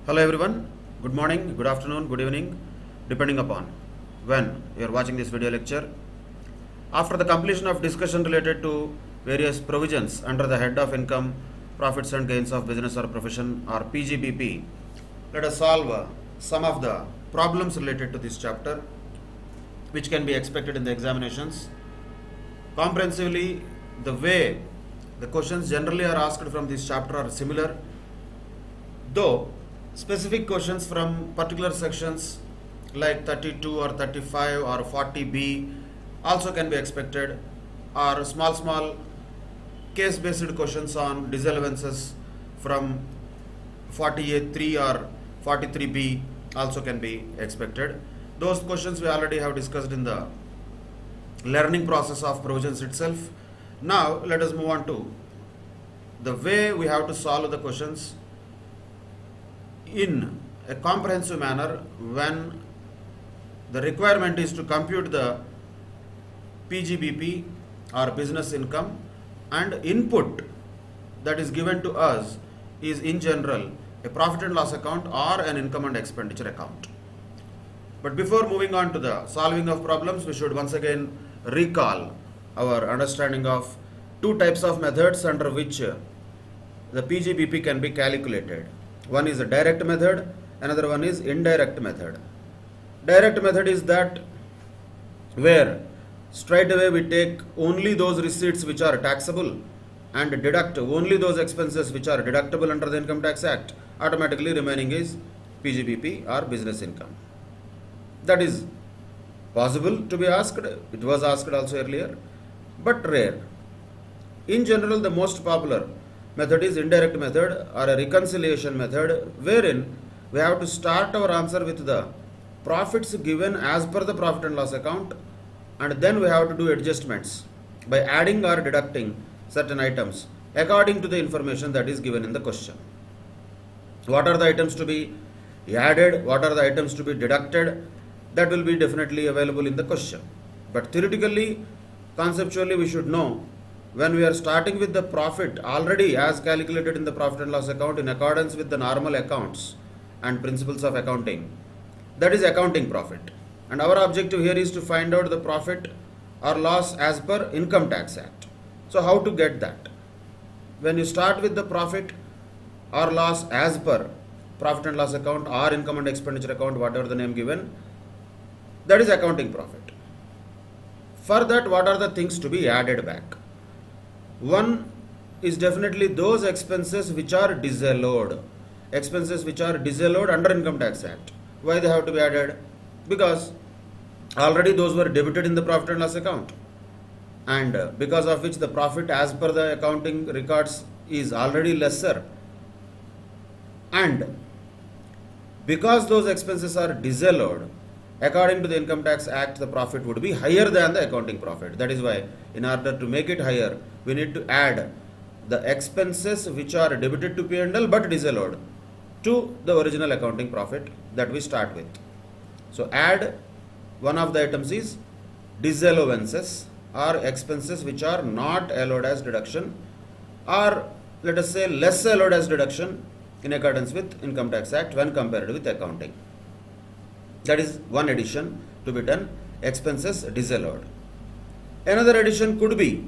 Hello everyone, good morning, good afternoon, good evening, depending upon when you are watching this video lecture. After the completion of discussion related to various provisions under the head of income, profits and gains of business or profession or PGBP, let us solve some of the problems related to this chapter which can be expected in the examinations. Comprehensively, the way the questions generally are asked from this chapter are similar, though specific questions from particular sections like 32 or 35 or 40b also can be expected, or small case based questions on disallowances from 48.3 or 43b also can be expected. Those questions we already have discussed in the learning process of provisions itself. Now let us move on to the way we have to solve the questions in a comprehensive manner when the requirement is to compute the PGBP or business income, and input that is given to us is in general a profit and loss account or an income and expenditure account. But before moving on to the solving of problems, we should once again recall our understanding of two types of methods under which the PGBP can be calculated. One is a direct method, another one is indirect method. Direct method is that where straight away we take only those receipts which are taxable and deduct only those expenses which are deductible under the Income Tax Act. Automatically remaining is PGBP or business income. That is possible to be asked. It was asked also earlier, but rare. In general, the most popular method is indirect method or a reconciliation method, wherein we have to start our answer with the profits given as per the profit and loss account, and then we have to do adjustments by adding or deducting certain items according to the information that is given in the question. What are the items to be added, what are the items to be deducted, that will be definitely available in the question. But theoretically, conceptually, we should know when we are starting with the profit already as calculated in the profit and loss account in accordance with the normal accounts and principles of accounting, that is accounting profit. And our objective here is to find out the profit or loss as per Income Tax Act. So how to get that? When you start with the profit or loss as per profit and loss account or income and expenditure account, whatever the name given, that is accounting profit. For that, what are the things to be added back? One is definitely those expenses which are disallowed. Expenses which are disallowed under Income Tax Act. Why they have to be added? Because already those were debited in the profit and loss account, and because of which the profit as per the accounting records is already lesser, and because those expenses are disallowed, according to the Income Tax Act, the profit would be higher than the accounting profit. That is why, in order to make it higher, we need to add the expenses which are debited to P&L but disallowed to the original accounting profit that we start with. So add one of the items is disallowances or expenses which are not allowed as deduction, or let us say less allowed as deduction in accordance with Income Tax Act when compared with accounting. That is one addition to be done, expenses disallowed. Another addition could be,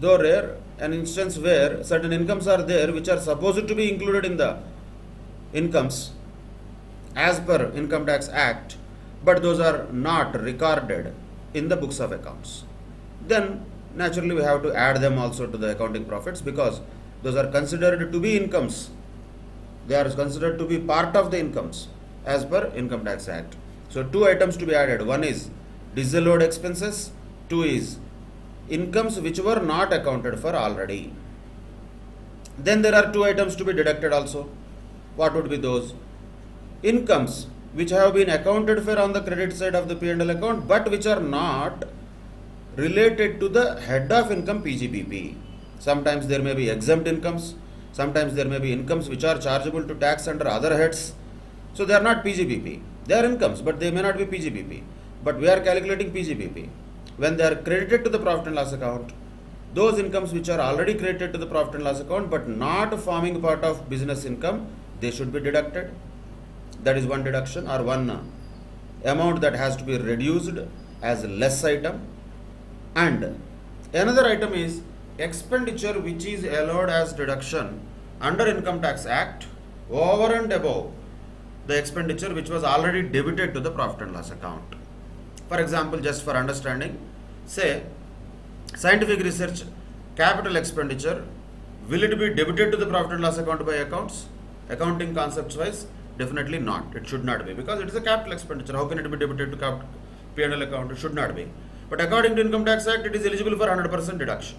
though rare, an instance where certain incomes are there which are supposed to be included in the incomes as per Income Tax Act, but those are not recorded in the books of accounts. Then naturally we have to add them also to the accounting profits, because those are considered to be incomes. They are considered to be part of the incomes as per Income Tax Act. So two items to be added. One is disallowed expenses, two is incomes which were not accounted for already. Then there are two items to be deducted also. What would be those? Incomes which have been accounted for on the credit side of the P&L account, but which are not related to the head of income PGBP. Sometimes there may be exempt incomes, sometimes there may be incomes which are chargeable to tax under other heads. So they are not PGBP. They are incomes, but they may not be PGBP. But we are calculating PGBP. When they are credited to the profit and loss account, those incomes which are already credited to the profit and loss account but not forming part of business income, they should be deducted. That is one deduction, or one amount that has to be reduced as less item. And another item is expenditure which is allowed as deduction under Income Tax Act over and above the expenditure which was already debited to the profit and loss account. For example, just for understanding, say scientific research capital expenditure, will it be debited to the profit and loss account by accounts? Accounting concepts wise, definitely not. It should not be, because it is a capital expenditure. How can it be debited to P&L account? It should not be. But according to Income Tax Act, it is eligible for 100% deduction.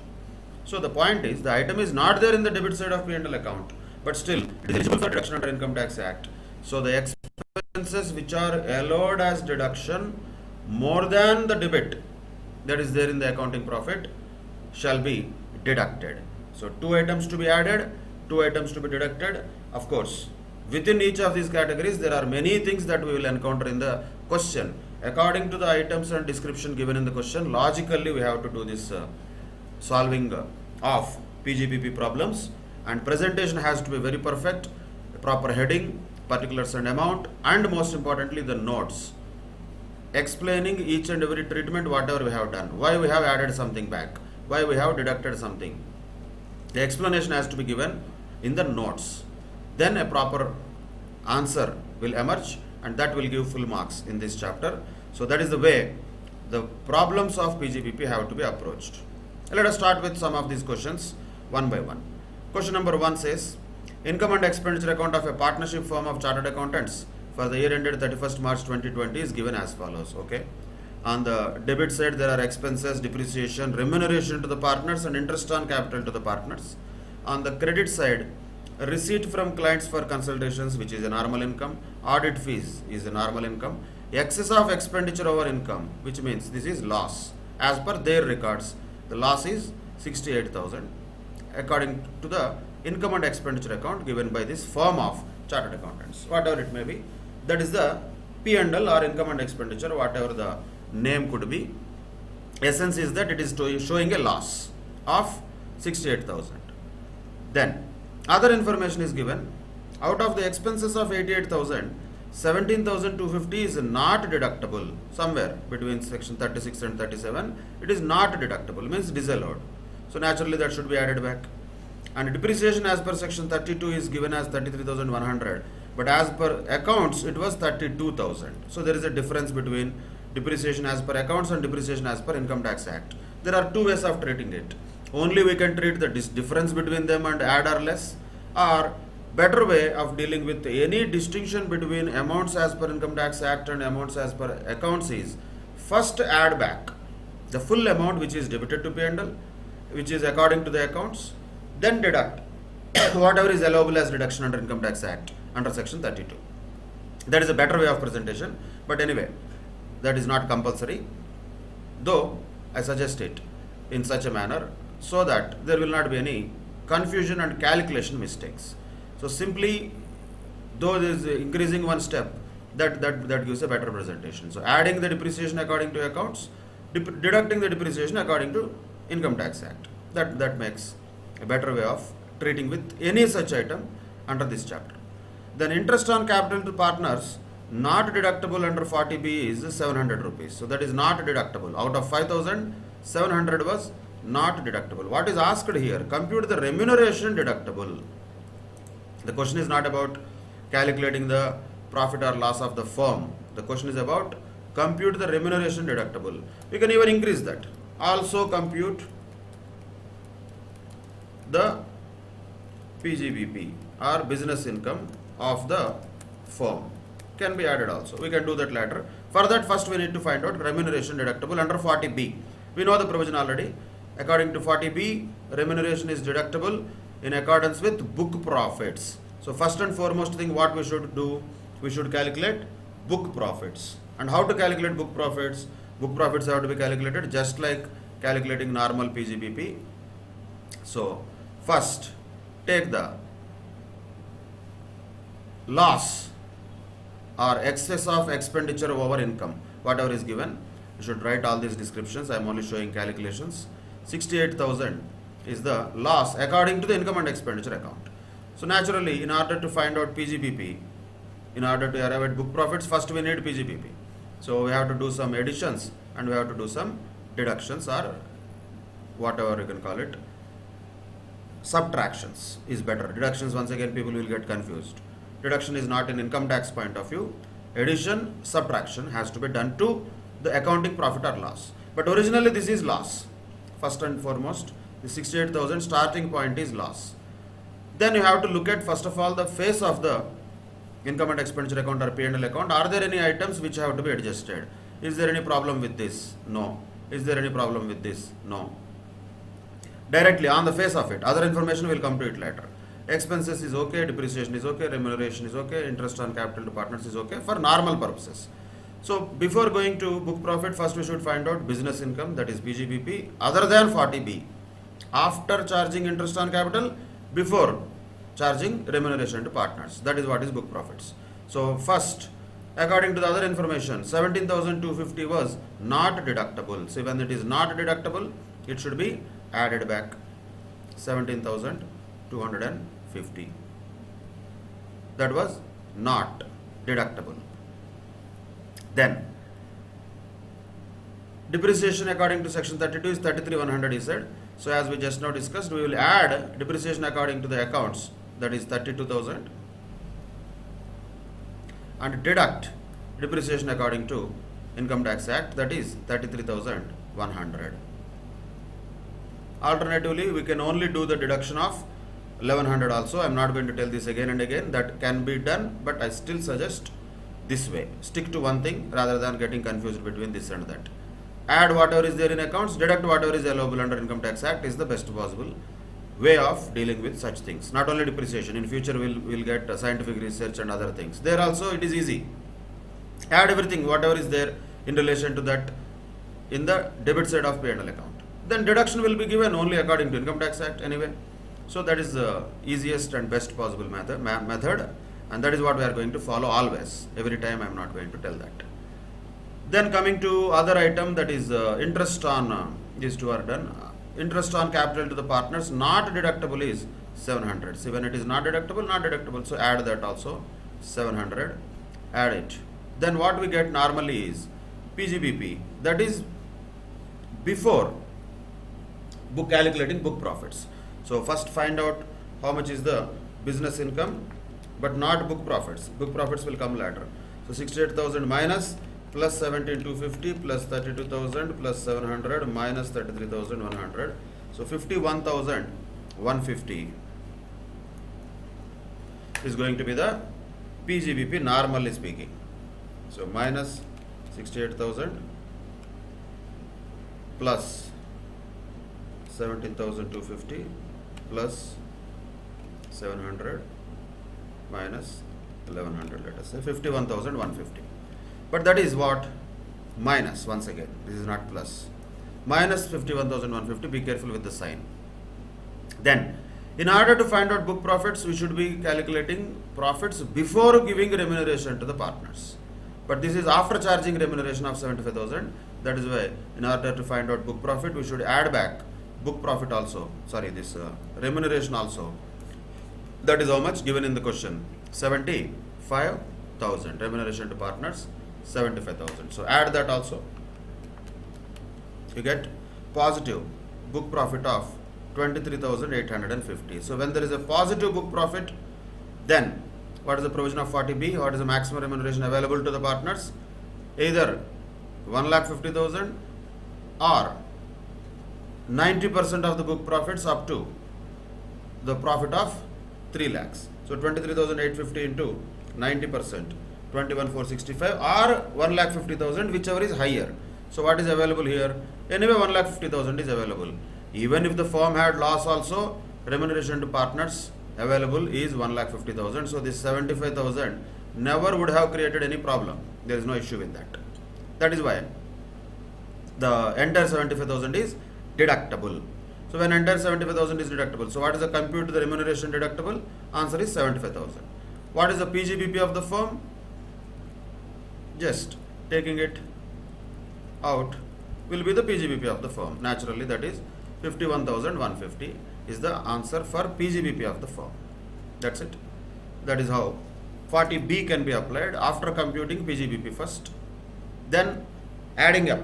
So the point is, the item is not there in the debit side of P&L account, but still it is eligible for deduction under Income Tax Act. So the expenses which are allowed as deduction more than the debit that is there in the accounting profit shall be deducted. So two items to be added, two items to be deducted. Of course, within each of these categories, there are many things that we will encounter in the question. According to the items and description given in the question, logically we have to do this solving of PGBP problems, and presentation has to be very perfect, proper heading, particulars and amount, and most importantly the notes explaining each and every treatment, whatever we have done, why we have added something back, why we have deducted something. The explanation has to be given in the notes. Then a proper answer will emerge, and that will give full marks in this chapter. So that is the way the problems of PGBP have to be approached. Let us start with some of these questions one by one. Question number 1 says, income and expenditure account of a partnership firm of chartered accountants for the year ended 31st March 2020 is given as follows. Okay. On the debit side, there are expenses, depreciation, remuneration to the partners, and interest on capital to the partners. On the credit side, receipt from clients for consultations, which is a normal income, audit fees is a normal income, excess of expenditure over income, which means this is loss. As per their records, the loss is 68,000 according to the income and expenditure account given by this firm of chartered accountants, whatever it may be. That is the P&L or income and expenditure, whatever the name could be. Essence is that it is showing a loss of 68,000. Then other information is given. Out of the expenses of 88,000, 17,250 is not deductible. Somewhere between section 36 and 37, it is not deductible, means disallowed. So naturally that should be added back. And depreciation as per section 32 is given as 33,100, but as per accounts it was 32,000. So there is a difference between depreciation as per accounts and depreciation as per Income Tax Act. There are two ways of treating it. Only we can treat the difference between them and add or less, or better way of dealing with any distinction between amounts as per Income Tax Act and amounts as per accounts is first add back the full amount which is debited to P&L, which is according to the accounts, then deduct whatever is allowable as deduction under Income Tax Act under section 32. That is a better way of presentation, but anyway, that is not compulsory, though I suggest it in such a manner so that there will not be any confusion and calculation mistakes. So simply, though there is increasing one step, that gives a better presentation. So adding the depreciation according to accounts, deducting the depreciation according to Income Tax Act. That makes a better way of treating with any such item under this chapter. Then interest on capital to partners, not deductible under 40B is 700 rupees. So that is not deductible. Out of 5,000, 700 was not deductible. What is asked here? Compute the remuneration deductible. The question is not about calculating the profit or loss of the firm. The question is about compute the remuneration deductible. We can even increase that. Also compute the PGBP or business income of the firm can be added also. We can do that later. For that, first we need to find out remuneration deductible under 40B. We know the provision already. According to 40B, remuneration is deductible in accordance with book profits. So first and foremost thing what we should do, we should calculate book profits. And how to calculate book profits? Book profits have to be calculated just like calculating normal PGBP. So first take the loss or excess of expenditure over income, whatever is given. You should write all these descriptions. I am only showing calculations. 68,000 is the loss according to the income and expenditure account. So naturally, in order to find out PGBP, in order to arrive at book profits, first we need PGBP. So we have to do some additions and we have to do some deductions, or whatever you can call it. Subtractions is better. Deductions, once again, people will get confused. Deduction is not in income tax point of view. Addition, subtraction has to be done to the accounting profit or loss. But originally this is loss. First and foremost, the 68,000 starting point is loss. Then you have to look at, first of all, the face of the income and expenditure account or P&L account. Are there any items which have to be adjusted? Is there any problem with this? No. Is there any problem with this? No. Directly on the face of it. Other information will come to it later. Expenses is okay, depreciation is okay, remuneration is okay, interest on capital to partners is okay for normal purposes. So before going to book profit, first we should find out business income, that is PGBP, other than 40B. After charging interest on capital, before charging remuneration to partners. That is what is book profits. So first, according to the other information, 17,250 was not deductible. So when it is not deductible, it should be added back 17,250. That was not deductible. Then depreciation according to section 32 is 33,100, he said. So as we just now discussed, we will add depreciation according to the accounts, that is 32,000, and deduct depreciation according to Income Tax Act, that is 33,100. Alternatively, we can only do the deduction of 1100 also. I am not going to tell this again and again. That can be done, but I still suggest this way. Stick to one thing rather than getting confused between this and that. Add whatever is there in accounts, deduct whatever is allowable under Income Tax Act is the best possible way of dealing with such things. Not only depreciation, in future we'll get scientific research and other things. There also it is easy. Add everything, whatever is there in relation to that in the debit side of P&L account. Then deduction will be given only according to Income Tax Act anyway. So that is the easiest and best possible method, and that is what we are going to follow always. Every time I am not going to tell that. Then coming to other item, that is interest on, these two are done. Interest on capital to the partners, not deductible is 700. See, when it is not deductible, so add that also, 700, add it. Then what we get normally is PGBP, that is before calculating book profits. So first find out how much is the business income, but not book profits. Book profits will come later. So 68,000 minus plus 17,250 plus 32,000 plus 700 minus 33,100. So 51,150 is going to be the PGBP normally speaking. So minus 68,000 plus 17,250 plus 700 minus 1100, let us say 51,150. But that is what? Minus, once again, this is not plus. Minus 51,150, be careful with the sign. Then, in order to find out book profits, we should be calculating profits before giving remuneration to the partners. But this is after charging remuneration of 75,000. That is why, in order to find out book profit, we should add back book profit also, this remuneration also. That is how much given in the question, 75,000, remuneration to partners 75,000. So add that also, you get positive book profit of 23,850. So when there is a positive book profit, then what is the provision of 40B? What is the maximum remuneration available to the partners? Either 1,50,000 or 90% of the book profits up to the profit of 3 lakhs. So 23,850 into 90%, 21,465 or 1,50,000, whichever is higher. So what is available here? Anyway, 1,50,000 is available. Even if the firm had loss also, remuneration to partners available is 1,50,000. So this 75,000 never would have created any problem. There is no issue with that. That is why the entire 75,000 is deductible. So when entire 75,000 is deductible, so what is the compute to the remuneration deductible? Answer is 75,000. What is the PGBP of the firm? Just taking it out will be the PGBP of the firm. Naturally, that is 51,150 is the answer for PGBP of the firm. That's it. That is how 40B can be applied after computing PGBP first, then adding up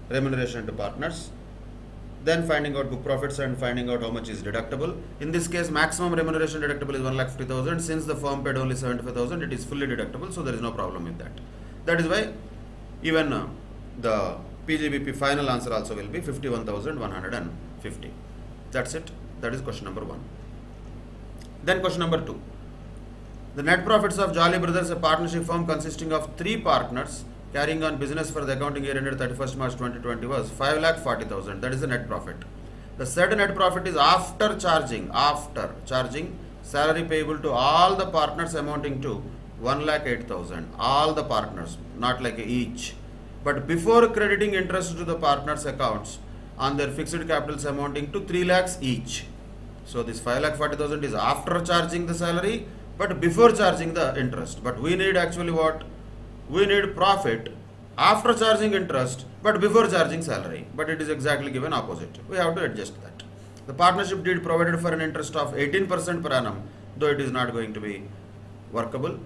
remuneration to partners, then finding out book profits and finding out how much is deductible. In this case, maximum remuneration deductible is 1,50,000. Since the firm paid only 75,000, it is fully deductible, so there is no problem with that. That is why even the PGBP final answer also will be 51,150. That's it. That is question number 1. Then question number 2. The net profits of Jolly Brothers, a partnership firm consisting of 3 partners carrying on business for the accounting year ended 31st March 2020 was 5,40,000. That is the net profit. The said net profit is after charging salary payable to all the partners amounting to 1,08,000. All the partners, not like each. But before crediting interest to the partners' accounts on their fixed capitals amounting to 3 lakhs each. So this 5,40,000 is after charging the salary, but before charging the interest. But we need actually what? We need profit after charging interest, but before charging salary. But it is exactly given opposite. We have to adjust that. The partnership deed provided for an interest of 18% per annum, though it is not going to be workable.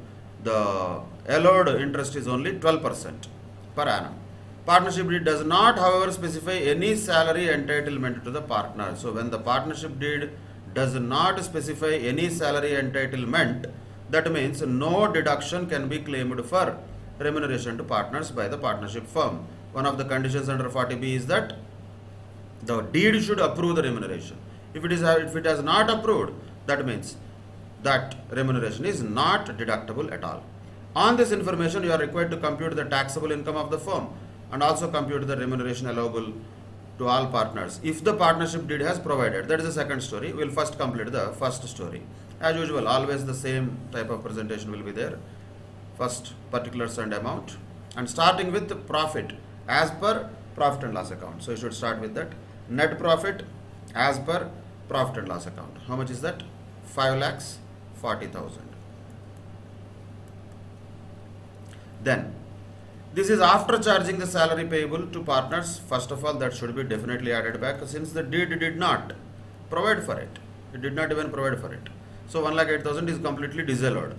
The allowed interest is only 12% per annum. Partnership deed does not, however, specify any salary entitlement to the partner. So when the partnership deed does not specify any salary entitlement, that means no deduction can be claimed for remuneration to partners by the partnership firm. One of the conditions under 40B is that the deed should approve the remuneration. If it has not approved, that means that remuneration is not deductible at all. On this information, you are required to compute the taxable income of the firm and also compute the remuneration allowable to all partners if the partnership deed has provided. That is the second story. We will first complete the first story. As usual, always the same type of presentation will be there. First, particulars and amount, and starting with the profit as per profit and loss account. So you should start with that. Net profit as per profit and loss account. How much is that? 5,40,000. Then this is after charging the salary payable to partners. First of all, that should be definitely added back since the deed did not provide for it. It did not even provide for it. So 1,08,000 is completely disallowed.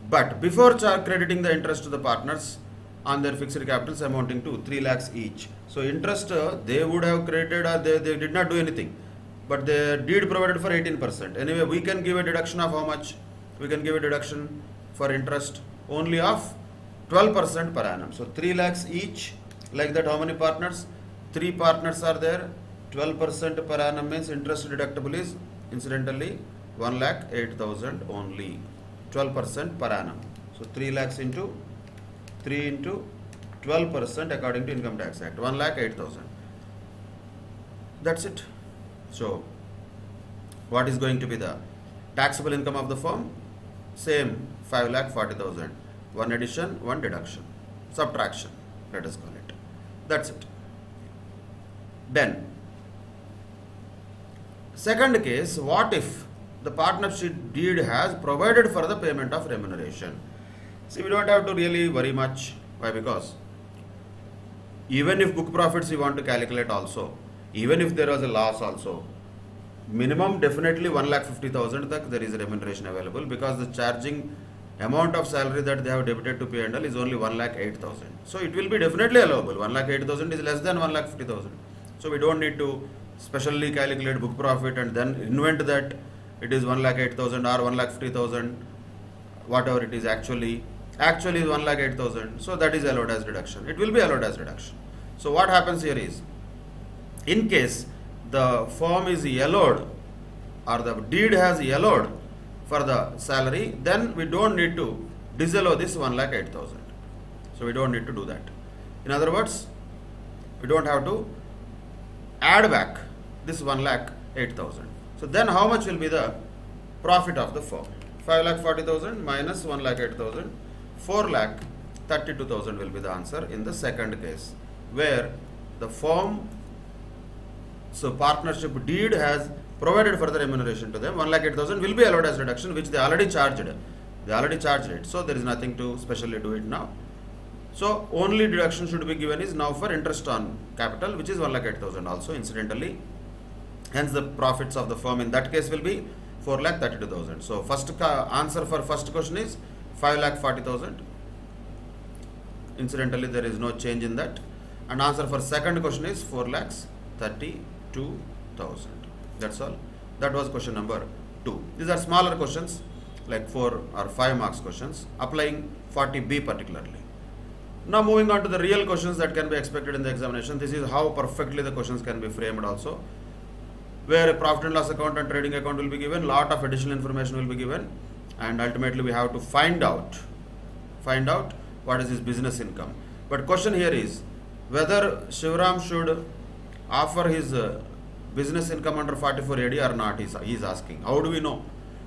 But before crediting the interest to the partners on their fixed capitals amounting to 3 lakhs each. So interest they would have credited or they did not do anything. But the deed provided for 18%. Anyway, we can give a deduction of how much? We can give a deduction for interest only of 12% per annum. So 3 lakhs each. Like that, how many partners? 3 partners are there. 12% per annum means interest deductible is incidentally 1,08,000 only. 12% per annum. So 3 lakhs into 3 into 12% according to Income Tax Act. 1,08,000. That's it. So what is going to be the taxable income of the firm? Same 5,40,000. One addition, one deduction. Subtraction, let us call it. That's it. Then, second case, what if the partnership deed has provided for the payment of remuneration? See, we don't have to really worry much. Why? Because even if book profits you want to calculate also, even if there was a loss also, minimum definitely 1,50,000 tak there is a remuneration available because the charging amount of salary that they have debited to P&L is only 1,08,000. So it will be definitely allowable. 1,08,000 is less than 1,50,000. So we don't need to specially calculate book profit and then invent that it is 1,08,000 or 1,50,000, whatever it is actually is 1,08,000. So that is allowed as deduction. It will be allowed as deduction. So what happens here is, in case the firm is allowed or the deed has allowed for the salary, then we don't need to disallow this 1,08,000. So we don't need to do that. In other words, we don't have to add back this 1,08,000. So then how much will be the profit of the firm? 5,40,000 minus 1,08,000, 4,32,000 will be the answer in the second case, where the firm, so partnership deed has provided for the remuneration to them. 1,08,000 will be allowed as reduction, which they already charged. They already charged it. So there is nothing to specially do it now. So only deduction should be given is now for interest on capital, which is 1,08,000 also incidentally. Hence the profits of the firm in that case will be 4,32,000. So first answer for first question is 5,40,000. Incidentally, there is no change in that. And answer for second question is 4,32,000. That's all. That was question number 2. These are smaller questions, like 4 or 5 marks questions, applying 40B particularly. Now moving on to the real questions that can be expected in the examination. This is how perfectly the questions can be framed also, where a profit and loss account and trading account will be given, lot of additional information will be given, and ultimately we have to find out what is his business income. But question here is whether Shivram should offer his business income under 44 AD or not, he is asking. How do we know?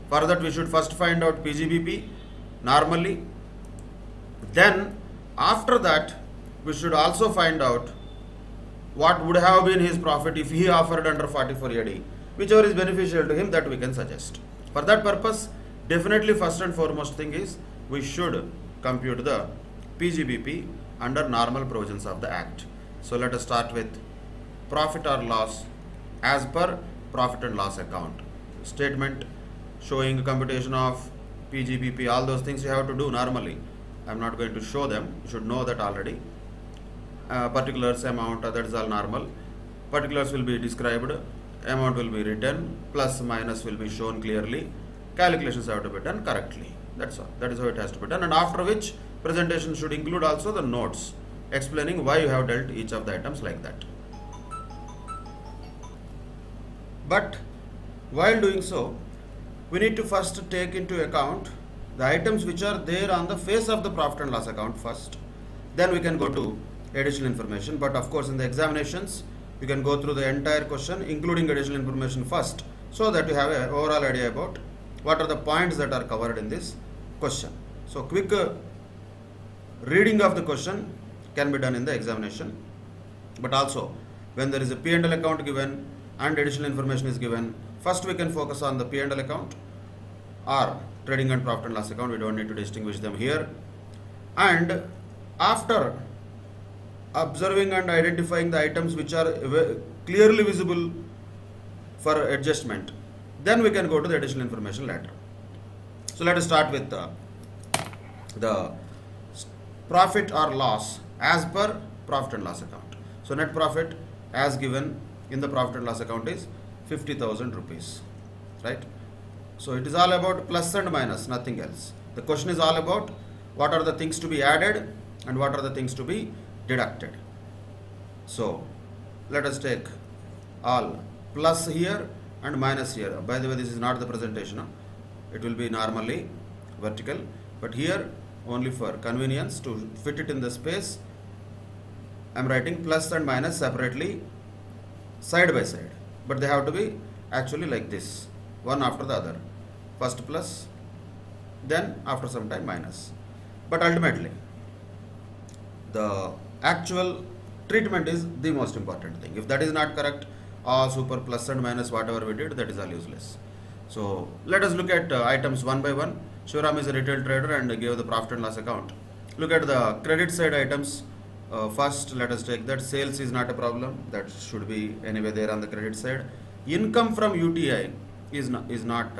For that we should first find out PGBP normally, then after that we should also find out what would have been his profit if he offered under 44 AD, whichever is beneficial to him, that we can suggest. For that purpose, definitely first and foremost thing is we should compute the PGBP under normal provisions of the Act. So let us start with profit or loss as per profit and loss account. Statement showing computation of PGBP, all those things you have to do normally. I am not going to show them, you should know that already. Particulars, amount, that is all normal. Particulars will be described, amount will be written, plus minus will be shown clearly. Calculations have to be done correctly. That's all. That is how it has to be done. And after which, presentation should include also the notes explaining why you have dealt each of the items like that. But while doing so, we need to first take into account the items which are there on the face of the profit and loss account first. Then we can go to additional information. But of course in the examinations, you can go through the entire question including additional information first, so that you have an overall idea about what are the points that are covered in this question. So quick reading of the question can be done in the examination. But also when there is a P&L account given and additional information is given, first we can focus on the P&L account or trading and profit and loss account. We don't need to distinguish them here. And after observing and identifying the items which are clearly visible for adjustment, then we can go to the additional information later. So let us start with the profit or loss as per profit and loss account. So net profit as given in the profit and loss account is 50,000 rupees, right? So it is all about plus and minus, nothing else. The question is all about what are the things to be added and what are the things to be deducted. So let us take all plus here and minus here. By the way, this is not the presentation. It will be normally vertical, but here only for convenience to fit it in the space, I am writing plus and minus separately side by side, but they have to be actually like this, one after the other. First plus, then after some time minus. But ultimately, the actual treatment is the most important thing. If that is not correct, or super plus and minus whatever we did, that is all useless. So let us look at items one by one. Shivram is a retail trader and gave the profit and loss account. Look at the credit side items. First, let us take that sales is not a problem. That should be anyway there on the credit side. Income from UTI is not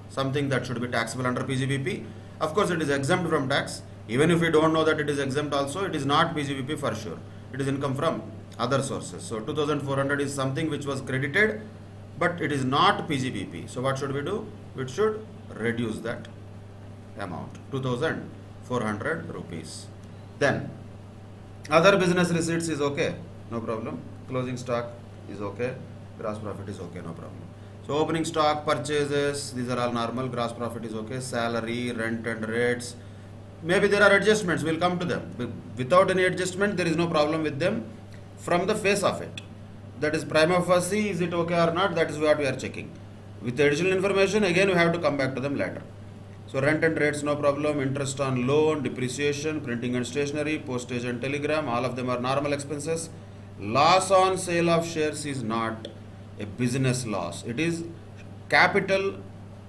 something that should be taxable under PGBP. Of course, it is exempt from tax. Even if we don't know that it is exempt also, it is not PGBP for sure. It is income from other sources. So 2,400 is something which was credited, but it is not PGBP. So what should we do? We should reduce that amount, 2,400 rupees. Then other business receipts is okay, no problem. Closing stock is okay. Gross profit is okay, no problem. So opening stock, purchases, these are all normal. Gross profit is okay. Salary, rent and rates. Maybe there are adjustments, we'll come to them. Without any adjustment, there is no problem with them from the face of it. That is prima facie, is it okay or not? That is what we are checking. With additional information, again we have to come back to them later. So rent and rates, no problem. Interest on loan, depreciation, printing and stationery, postage and telegram, all of them are normal expenses. Loss on sale of shares is not a business loss. It is capital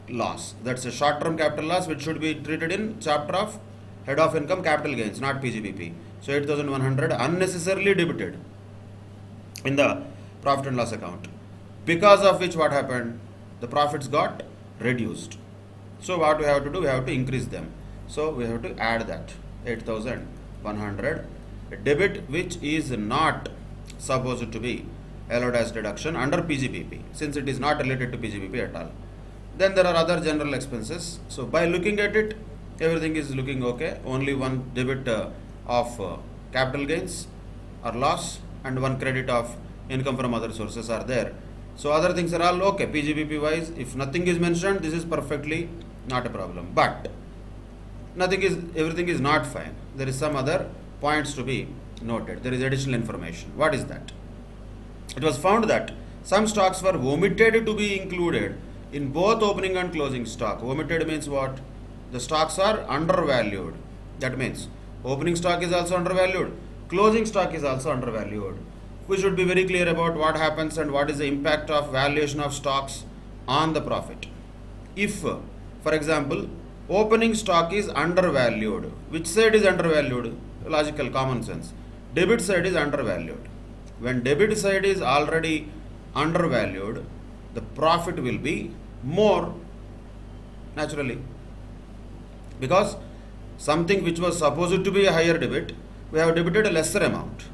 loss. That's a short-term capital loss which should be treated in chapter of head of income capital gains, not PGBP. So 8,100 unnecessarily debited in the profit and loss account. Because of which what happened? The profits got reduced. So what we have to do? We have to increase them. So we have to add that 8,100, a debit which is not supposed to be allowed as deduction under PGBP, since it is not related to PGBP at all. Then there are other general expenses. So by looking at it, everything is looking okay. Only one debit of capital gains or loss and one credit of income from other sources are there. So other things are all okay. PGBP wise, if nothing is mentioned, this is perfectly not a problem. But everything is not fine. There is some other points to be noted. There is additional information. What is that? It was found that some stocks were omitted to be included in both opening and closing stock. Omitted means what? The stocks are undervalued. That means opening stock is also undervalued, closing stock is also undervalued. We should be very clear about what happens and what is the impact of valuation of stocks on the profit. If, for example, opening stock is undervalued, which side is undervalued? Logical, common sense. Debit side is undervalued. When debit side is already undervalued, the profit will be more naturally, because something which was supposed to be a higher debit, we have debited a lesser amount.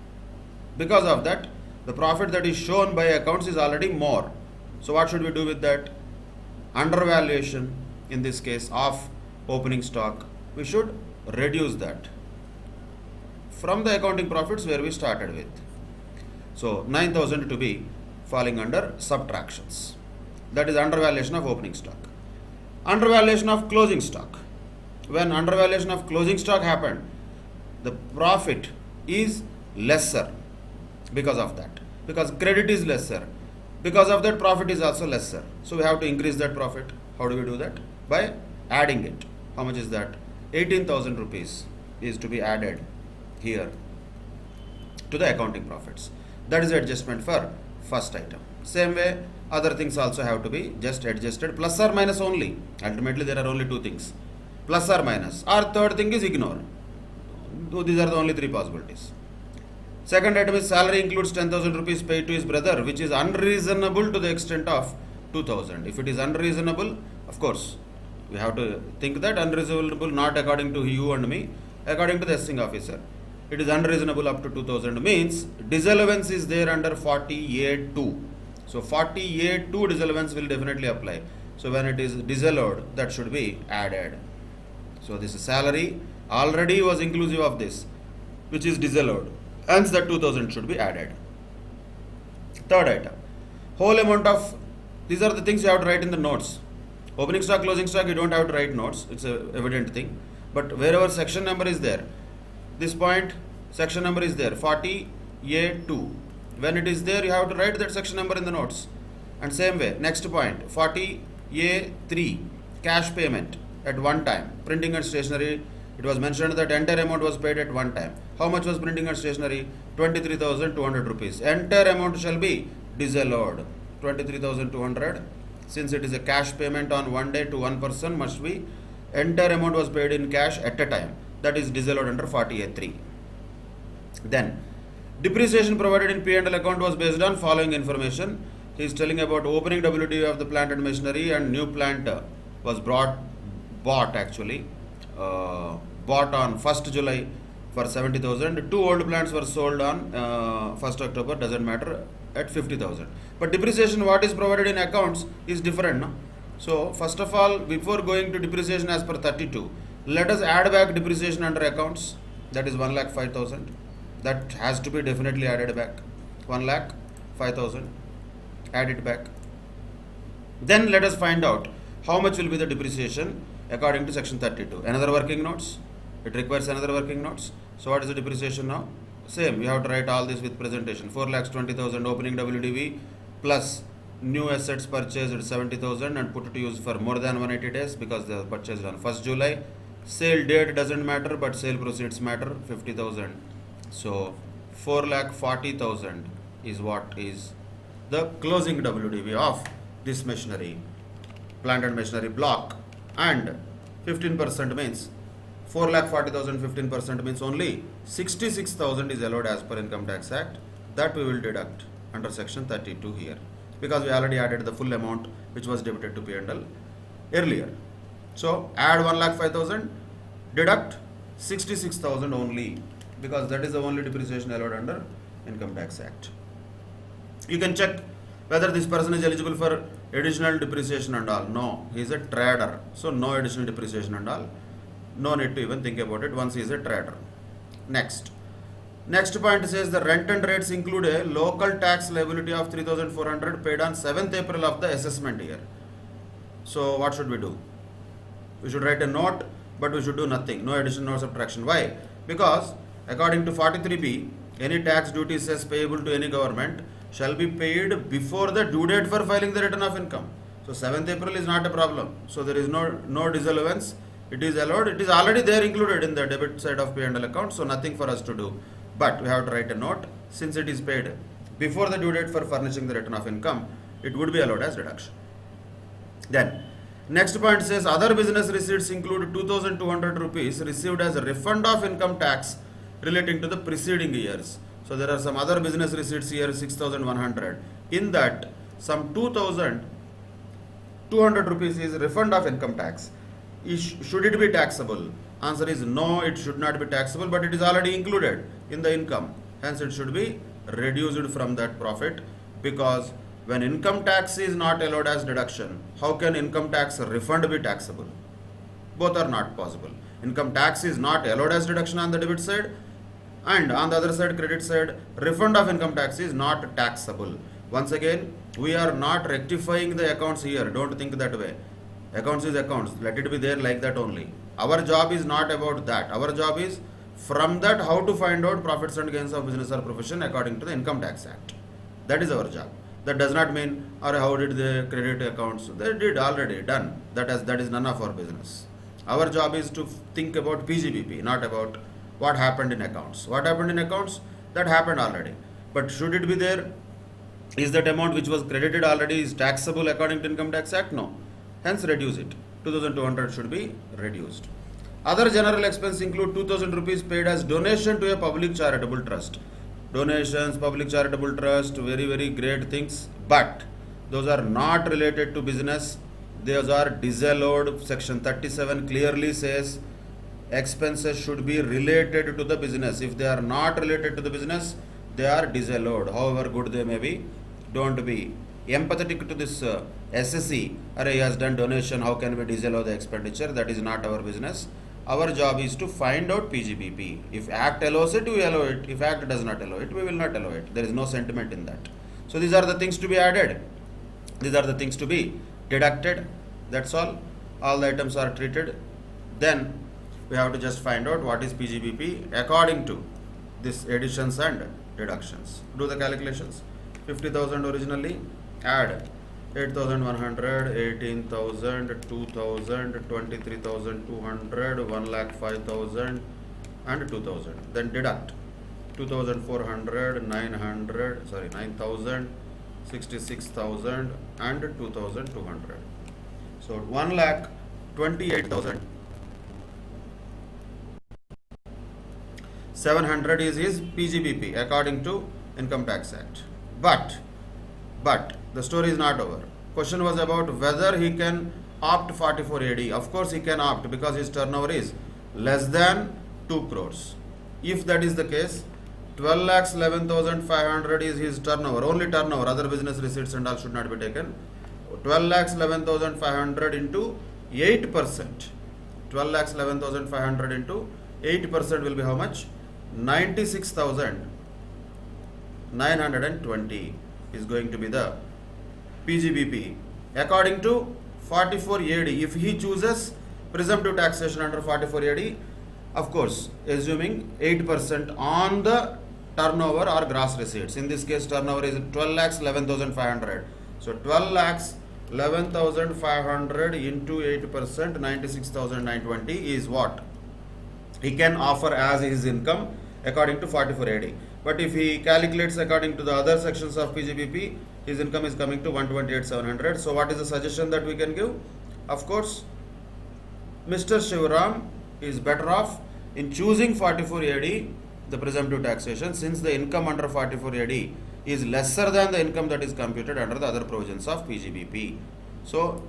Because of that, the profit that is shown by accounts is already more. So what should we do with that? Undervaluation, in this case of opening stock, we should reduce that from the accounting profits where we started with. So 9,000 to be falling under subtractions. That is undervaluation of opening stock. Undervaluation of closing stock. When undervaluation of closing stock happened, the profit is lesser because of that. Because credit is lesser. Because of that, profit is also lesser. So we have to increase that profit. How do we do that? By adding it. How much is that? 18,000 rupees is to be added here to the accounting profits. That is adjustment for first item. Same way, other things also have to be just adjusted, plus or minus only. Ultimately, there are only two things, plus or minus. Or third thing is ignore. These are the only three possibilities. Second item is salary includes 10,000 rupees paid to his brother, which is unreasonable to the extent of 2,000. If it is unreasonable, of course, we have to think that unreasonable not according to you and me, according to the assessing officer. It is unreasonable up to 2,000 means disallowance is there under 40A2. So 40A2 disallowance will definitely apply. So when it is disallowed, that should be added. So this salary already was inclusive of this, which is disallowed. Hence that 2,000 should be added. Third item, whole amount of, these are the things you have to write in the notes. Opening stock, closing stock, you don't have to write notes. It's a evident thing. But wherever section number is there, this point, section number is there, 40A2. When it is there, you have to write that section number in the notes. And same way, next point, 40A3, cash payment at one time. Printing and stationery, it was mentioned that entire amount was paid at one time. How much was printing and stationery? 23,200 rupees. Entire amount shall be disallowed. 23,200. Since it is a cash payment on one day to one person, must be entire amount was paid in cash at a time. That is disallowed under 40A3. Then, depreciation provided in P&L account was based on following information. He is telling about opening WDV of the plant and machinery, and new plant was bought on 1st July for 70,000. Two old plants were sold on 1st October, doesn't matter, at 50,000. But depreciation, what is provided in accounts is different. No? So, first of all, before going to depreciation as per 32, let us add back depreciation under accounts. That is 1,05,000. That has to be definitely added back. 1,05,000. Add it back. Then let us find out how much will be the depreciation according to section 32. Another working notes. It requires another working notes. So what is the depreciation now? Same. You have to write all this with presentation. 4,20,000 opening WDV plus new assets purchased at 70,000 and put to use for more than 180 days because they are purchased on 1st July. Sale date doesn't matter, but sale proceeds matter, 50,000. So 4,40,000 is what is the closing WDV of this machinery, plant and machinery block, and 15% means 4,40,000, 15% means only 66,000 is allowed as per Income Tax Act. That we will deduct under section 32 here, because we already added the full amount which was debited to P&L earlier. So add 1,05,000, deduct 66,000 only, because that is the only depreciation allowed under Income Tax Act. You can check whether this person is eligible for additional depreciation and all. No, he is a trader, so no additional depreciation and all. No need to even think about it once he is a trader. Next point says the rent and rates include a local tax liability of 3,400 paid on 7th April of the assessment year. So what should we do? We should write a note, but we should do nothing. No addition, no subtraction. Why? Because according to 43B, any tax duty cess payable to any government shall be paid before the due date for filing the return of income. So 7th April is not a problem. So there is no disallowance. It is allowed. It is already there included in the debit side of P&L account. So nothing for us to do. But we have to write a note. Since it is paid before the due date for furnishing the return of income, it would be allowed as deduction. Then next point says other business receipts include 2,200 rupees received as a refund of income tax relating to the preceding years. So there are some other business receipts here, 6,100. In that, some 2,200 rupees is refund of income tax. Should it be taxable? Answer is no, it should not be taxable, but it is already included in the income. Hence, it should be reduced from that profit, because when income tax is not allowed as deduction, how can income tax refund be taxable? Both are not possible. Income tax is not allowed as deduction on the debit side, and on the other side, credit side, refund of income tax is not taxable. Once again, we are not rectifying the accounts here. Don't think that way. Accounts is accounts. Let it be there like that only. Our job is not about that. Our job is from that how to find out profits and gains of business or profession according to the Income Tax Act. That is our job. That does not mean, or how did they credit accounts? They did already done. That is none of our business. Our job is to think about PGBP, not about what happened in accounts. What happened in accounts? That happened already. But should it be there? Is that amount which was credited already is taxable according to Income Tax Act? No. Hence reduce it. 2,200 should be reduced. Other general expense include 2,000 rupees paid as donation to a public charitable trust. Donations, public charitable trust, very, very great things. But those are not related to business. Those are disallowed. Section 37 clearly says expenses should be related to the business. If they are not related to the business, they are disallowed. However good they may be, don't be empathetic to this SSE. He has done donation, how can we disallow the expenditure? That is not our business. Our job is to find out PGBP. If Act allows it, we allow it. If Act does not allow it, we will not allow it. There is no sentiment in that. So these are the things to be added. These are the things to be deducted. That's all. All the items are treated. Then we have to just find out what is PGBP according to this additions and deductions. Do the calculations. 50,000 originally, add 8,100, 18,000, 2,000, 23,200, 1,05,000 and 2,000. Then deduct 2,400, 9,000, 66,000 and 2,200. So 1,28,000. 700 is his PGBP according to Income Tax Act. But the story is not over. Question was about whether he can opt 44 AD. Of course he can opt, because his turnover is less than 2 crores. If that is the case, 12,11,500 is his turnover, only turnover, other business receipts and all should not be taken. 12,11,500 into 8%. 12,11,500 into 8% will be how much? 96,920 is going to be the PGBP according to 44 AD. If he chooses presumptive taxation under 44 AD, of course, assuming 8% on the turnover or gross receipts. In this case, turnover is 12,11,500. So 12,11,500 into 8%, 96,920 is what he can offer as his income according to 44 AD. But if he calculates according to the other sections of PGBP, his income is coming to 128,700. So what is the suggestion that we can give? Of course, Mr. Shivaram is better off in choosing 44 AD, the presumptive taxation, since the income under 44 AD is lesser than the income that is computed under the other provisions of PGBP. So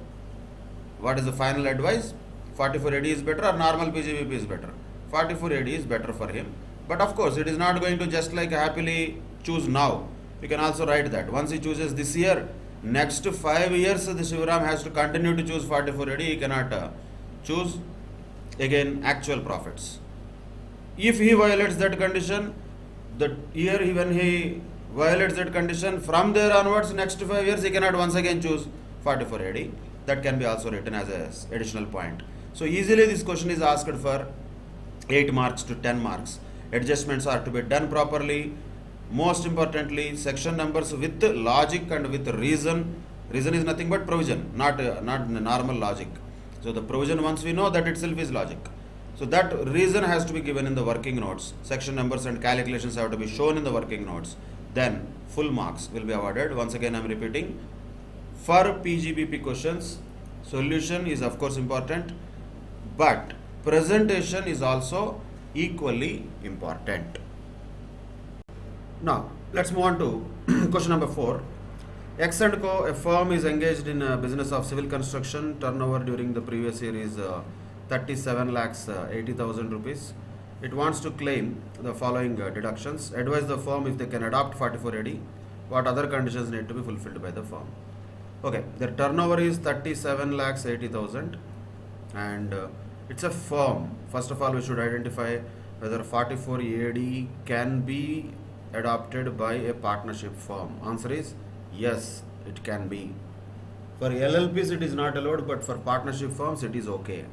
What is the final advice? 44 AD is better or normal PGBP is better? 44 AD is better for him. But of course, it is not going to just like happily choose now. You can also write that. Once he chooses this year, next 5 years, the Shivaram has to continue to choose 44 AD. He cannot choose again actual profits. If he violates that condition, the year when he violates that condition, from there onwards, next 5 years, he cannot once again choose 44 AD. That can be also written as an additional point. So easily this question is asked for 8 marks to 10 marks. Adjustments are to be done properly. Most importantly, section numbers with logic and with reason. Reason is nothing but provision, not normal logic. So the provision, once we know, that itself is logic. So that reason has to be given in the working notes. Section numbers and calculations have to be shown in the working notes. Then full marks will be awarded. Once again I am repeating. For PGBP questions, solution is of course important, but presentation is also equally important. Now let's move on to question number 4. X and Co, a firm, is engaged in a business of civil construction. Turnover during the previous year is 37 lakhs 80,000 rupees. It wants to claim the following deductions. Advise the firm if they can adopt 44 AD. What other conditions need to be fulfilled by the firm? Okay, their turnover is 37 lakhs 80,000 and it's a firm. First of all, we should identify whether 44 AD can be adopted by a partnership firm. Answer is yes, it can be. For LLPs it is not allowed, but for partnership firms it is okay.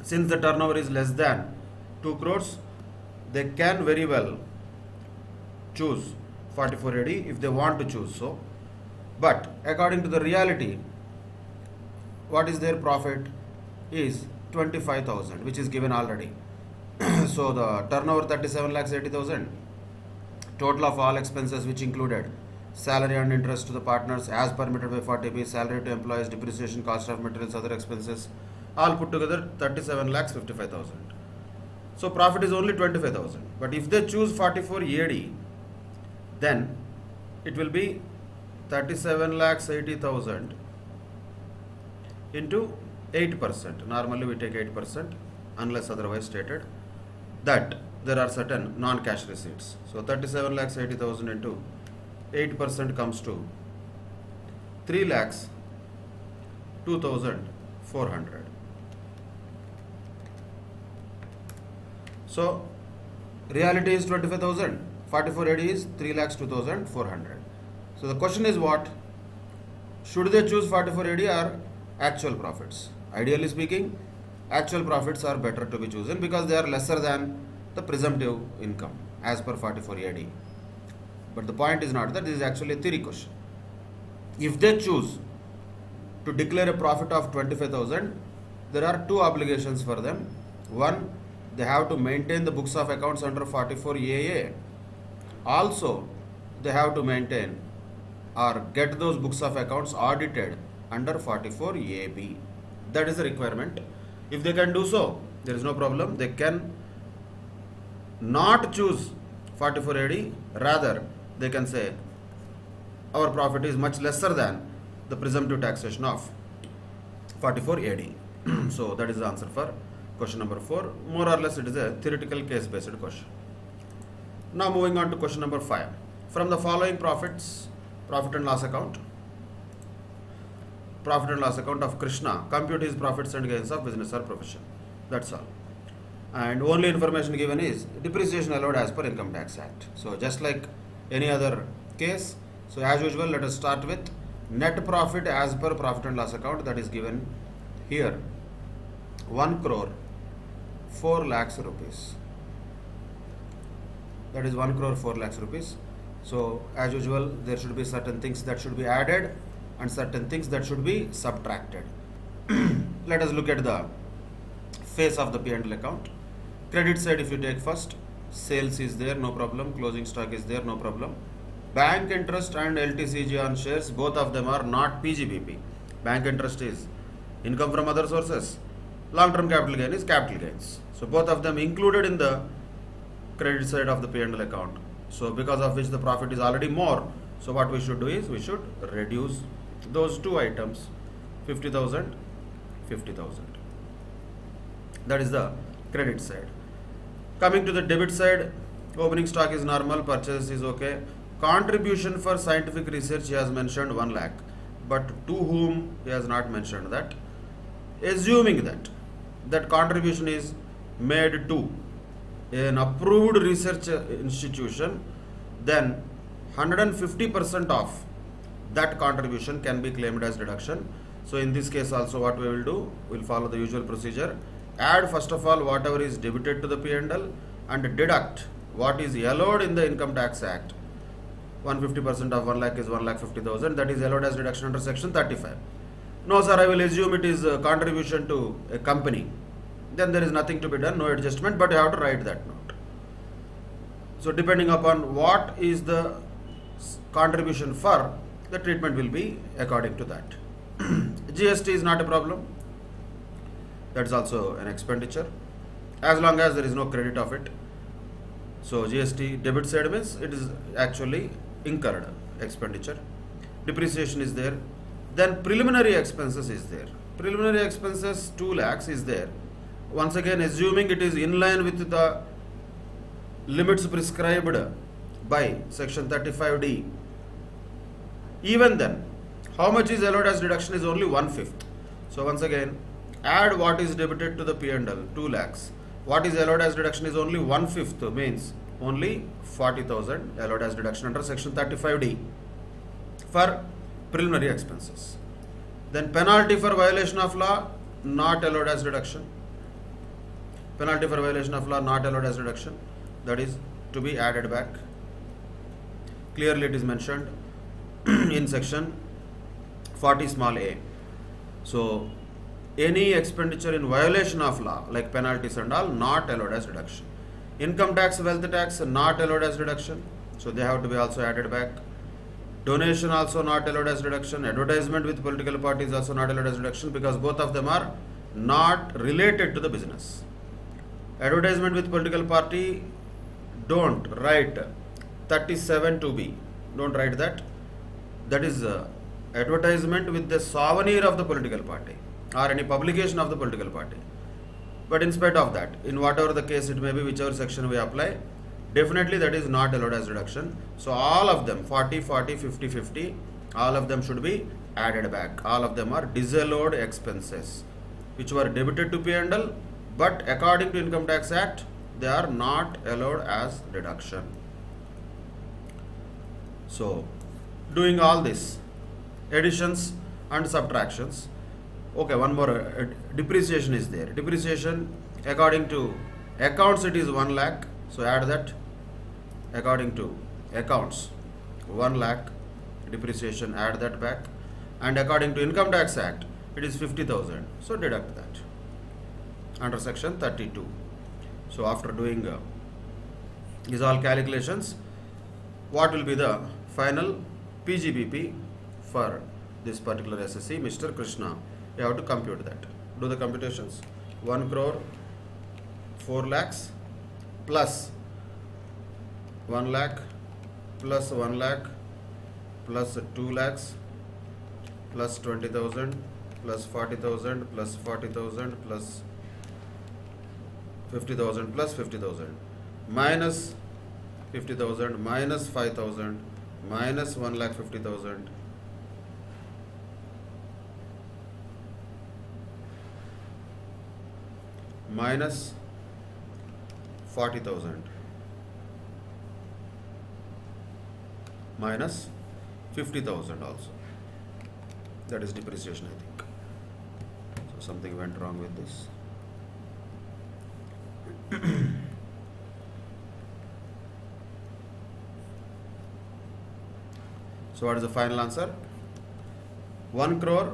Since the turnover is less than 2 crores, they can very well choose 44 AD if they want to choose so. But according to the reality, what is their profit is 25,000, which is given already. So the turnover 37 lakhs 80,000, total of all expenses which included salary and interest to the partners as permitted by 40B, salary to employees, depreciation, cost of materials, other expenses, all put together 37 lakhs 55,000. So profit is only 25,000. But if they choose 44 AD, then it will be 37 lakhs 80,000 into 8%. Normally we take 8% unless otherwise stated that there are certain non-cash receipts. So 37 lakhs 80,000 into 8% comes to 3 lakhs 2,400. So reality is 25,000. 44 AD is 3 lakhs 2,400. So the question is what? Should they choose 44 AD or actual profits? Ideally speaking, actual profits are better to be chosen because they are lesser than the presumptive income as per 44 AD. But the point is not that, this is actually a theory question. If they choose to declare a profit of 25,000, there are two obligations for them. One, they have to maintain the books of accounts under 44 AA. Also, they have to maintain or get those books of accounts audited under 44 AB. That is the requirement. If they can do so, there is no problem. They can not choose 44 AD, rather they can say our profit is much lesser than the presumptive taxation of 44 AD. So that is the answer for question number 4. More or less it is a theoretical case based question. Now moving on to question number 5. From the following profits, profit and loss account of Krishna, compute his profits and gains of business or profession. That's all. And only information given is depreciation allowed as per Income Tax Act. So just like any other case, so as usual, let us start with net profit as per profit and loss account, that is given here 1 crore 4 lakhs rupees. That is 1 crore 4 lakhs rupees. So as usual, there should be certain things that should be added and certain things that should be subtracted. Let us look at the face of the P&L account. Credit side, if you take first, sales is there, no problem. Closing stock is there, no problem. Bank interest and LTCG on shares, both of them are not PGBP. Bank interest is income from other sources. Long-term capital gain is capital gains. So both of them included in the credit side of the P&L account. So because of which the profit is already more. So what we should do is we should reduce those two items, 50,000 50,000. That is the credit side. Coming to the debit side, opening stock is normal, purchase is okay. Contribution for scientific research he has mentioned 1 lakh, but to whom he has not mentioned that. Assuming that contribution is made to an approved research institution, then 150% of that contribution can be claimed as deduction. So in this case also what we will do, we will follow the usual procedure. Add first of all whatever is debited to the P&L and deduct what is allowed in the Income Tax Act. 150% of 1 lakh is 1,50,000, that is allowed as deduction under section 35. No sir, I will assume it is a contribution to a company. Then there is nothing to be done, no adjustment, but you have to write that note. So depending upon what is the contribution for, the treatment will be according to that. GST is not a problem. That is also an expenditure, as long as there is no credit of it. So GST debit side means it is actually incurred expenditure. Depreciation is there. Then preliminary expenses is there. Preliminary expenses 2 lakhs is there. Once again, assuming it is in line with the limits prescribed by section 35D. Even then, how much is allowed as deduction is only 1/5. So once again, add what is debited to the P&L 2 lakhs. What is allowed as deduction is only 1/5, means only 40,000 allowed as deduction under section 35D for preliminary expenses. Then penalty for violation of law not allowed as deduction. Penalty for violation of law not allowed as deduction, that is to be added back. Clearly it is mentioned in section 40 small a. So any expenditure in violation of law like penalties and all not allowed as deduction. Income tax, wealth tax not allowed as deduction, so they have to be also added back. Donation also not allowed as deduction. Advertisement with political parties also not allowed as deduction, because both of them are not related to the business. Advertisement with political party, don't write 37 to B. Don't write that. That is advertisement with the souvenir of the political party or any publication of the political party. But in spite of that, in whatever the case it may be, whichever section we apply, definitely that is not allowed as deduction. So all of them, 40, 40, 50, 50, all of them should be added back. All of them are disallowed expenses which were debited to P&L, but according to Income Tax Act, they are not allowed as deduction. So doing all this, additions and subtractions. Okay, one more, depreciation is there. Depreciation according to accounts it is 1 lakh, so add that. According to accounts 1 lakh depreciation, add that back. And according to Income Tax Act it is 50,000, so deduct that under section 32. So after doing these all calculations, what will be the final PGBP for this particular SSC, Mr. Krishna? You have to compute that. Do the computations. 1 crore 4 lakhs plus 1 lakh plus 1 lakh plus 2 lakhs plus 20,000 plus 40,000 plus 40,000 plus 50,000 plus 50,000 minus 50,000 minus 5,000 minus 1,50,000 minus 40,000 minus 50,000 also. That is depreciation, I think. So something went wrong with this. So what is the final answer? 1 crore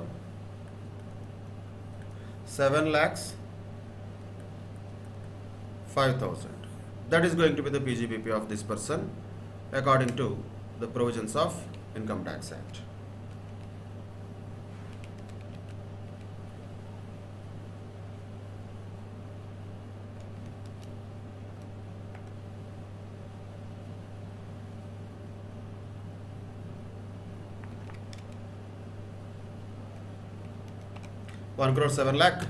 7 lakhs 5,000. That is going to be the PGBP of this person according to the provisions of Income Tax Act. 1 crore 7 lakh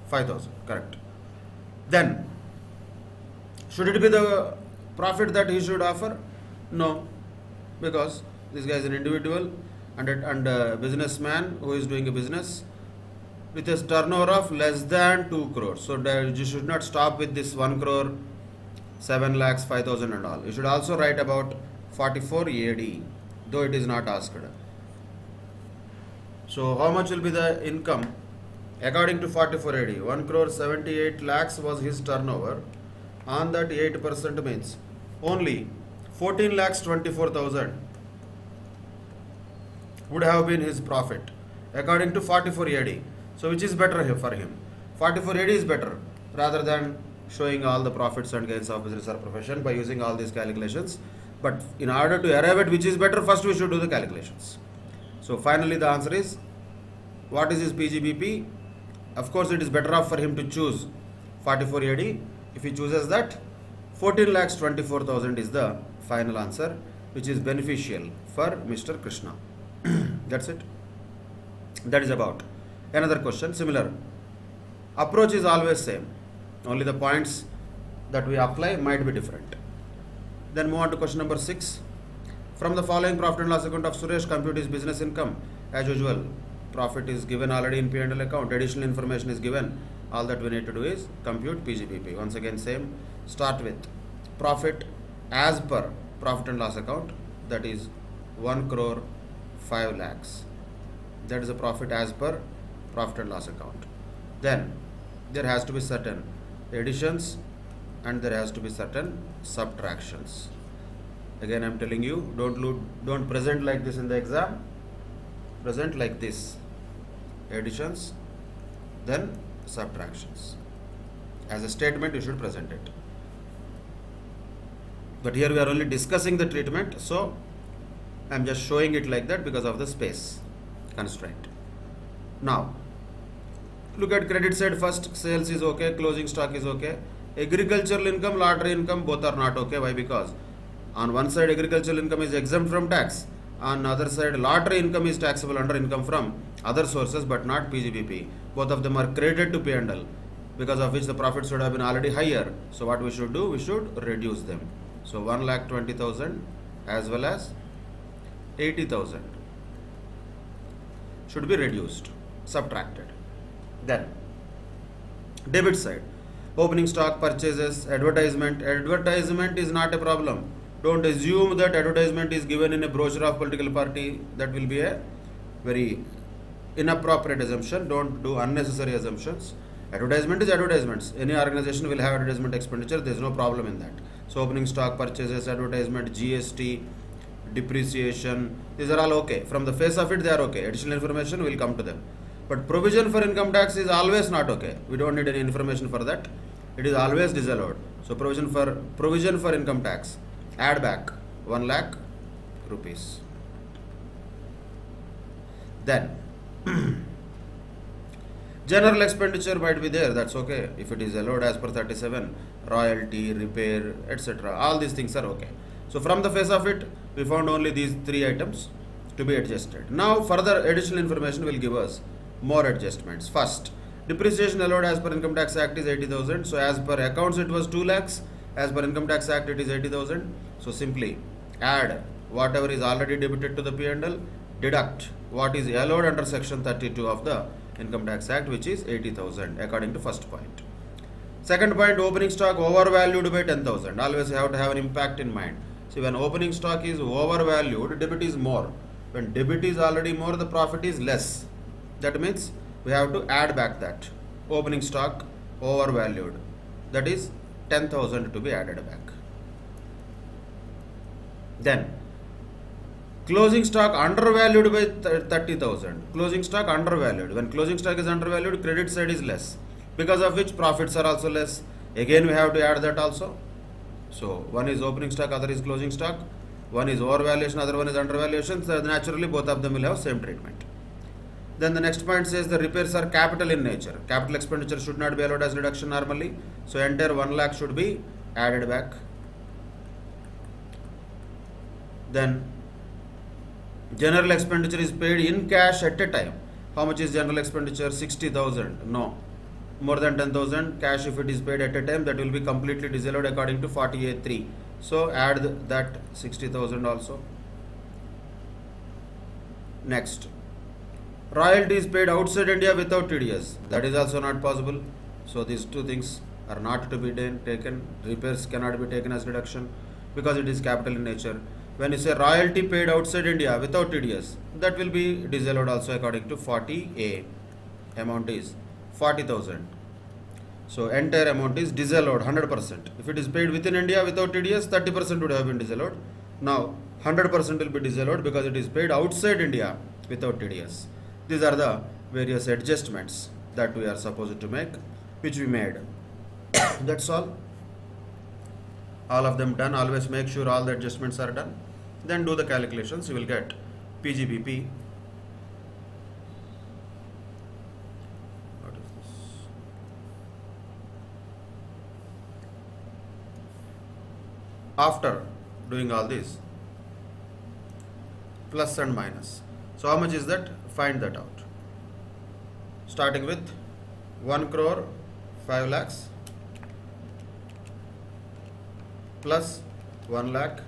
5,000. Correct. Then, should it be the profit that he should offer? No, because this guy is an individual and a businessman who is doing a business with a turnover of less than 2 crores. So you should not stop with this 1 crore 7 lakhs 5,000 and all. You should also write about 44 AD, though it is not asked. So how much will be the income? According to 44 AD, 1 crore 78 lakhs was his turnover. On that 8% means only 14 lakhs 24,000 would have been his profit according to 44 AD. So which is better here for him? 44 AD is better rather than showing all the profits and gains of business or profession by using all these calculations. But in order to arrive at which is better, first we should do the calculations. So finally the answer is, what is his PGBP? Of course it is better off for him to choose 44 AD. If he chooses that, 14 lakhs 24,000 is the final answer, which is beneficial for Mr. Krishna. That's it. That is about. Another question, similar. Approach is always same. Only the points that we apply might be different. Then move on to question number 6. From the following profit and loss account of Suresh, compute his business income. As usual, profit is given already in P&L account. Additional information is given. All that we need to do is compute PGBP. Once again same. Start with profit as per profit and loss account. That is 1 crore 5 lakhs. That is a profit as per profit and loss account. Then there has to be certain additions and there has to be certain subtractions. Again I am telling you, don't present like this in the exam. Present like this. Additions, then subtractions. As a statement you should present it. But here we are only discussing the treatment, so I am just showing it like that because of the space constraint. Now, look at credit side first. Sales is okay, closing stock is okay. Agricultural income, lottery income, both are not okay. Why? Because on one side agricultural income is exempt from tax. On the other side lottery income is taxable under income from other sources but not PGBP. Both of them are credited to P&L, because of which the profits should have been already higher. So what we should do? We should reduce them. So 1,20,000 as well as 80,000 should be reduced, subtracted. Then debit side, opening stock, purchases, advertisement. Advertisement is not a problem. Don't assume that advertisement is given in a brochure of political party. That will be a very inappropriate assumption. Don't do unnecessary assumptions. Advertisement is advertisements. Any organization will have advertisement expenditure. There is no problem in that. So opening stock, purchases, advertisement, GST, depreciation, these are all okay. From the face of it they are okay. Additional information will come to them. But provision for income tax is always not okay. We don't need any information for that. It is always disallowed. So provision for income tax, add back 1 lakh rupees. Then general expenditure might be there, that's okay. If it is allowed as per 37, royalty, repair, etc. All these things are okay. So from the face of it, we found only these 3 items to be adjusted. Now further additional information will give us more adjustments. First, depreciation allowed as per Income Tax Act is 80,000. So as per accounts it was 2 lakhs. As per Income Tax Act it is 80,000. So simply add whatever is already debited to the P&L, deduct what is allowed under section 32 of the Income Tax Act, which is 80,000 according to first point. Second point, opening stock overvalued by 10,000. Always you have to have an impact in mind. See, when opening stock is overvalued, debit is more. When debit is already more, the profit is less. That means we have to add back that. Opening stock overvalued. That is 10,000 to be added back. Then closing stock undervalued by 30,000. Closing stock undervalued. When closing stock is undervalued, credit side is less, because of which profits are also less. Again we have to add that also. So one is opening stock, other is closing stock. One is overvaluation, other one is undervaluation. So naturally both of them will have same treatment. Then the next point says the repairs are capital in nature. Capital expenditure should not be allowed as reduction normally. So entire 1 lakh should be added back. Then general expenditure is paid in cash at a time. How much is general expenditure? 60,000. No. More than 10,000 cash, if it is paid at a time, that will be completely disallowed according to 48.3. So add that 60,000 also. Next, royalty is paid outside India without TDS. That is also not possible. So these two things are not to be taken. Repairs cannot be taken as deduction because it is capital in nature. When you say royalty paid outside India without TDS, that will be disallowed also according to 40A. Amount is 40,000. So entire amount is disallowed 100%. If it is paid within India without TDS, 30% would have been disallowed. Now 100% will be disallowed because it is paid outside India without TDS. These are the various adjustments that we are supposed to make, which we made. That's all. All of them done. Always make sure all the adjustments are done. Then do the calculations. You will get PGBP. What is this? After doing all this, plus and minus. So how much is that? Find that out. Starting with 1 crore 5 lakhs plus 1 lakh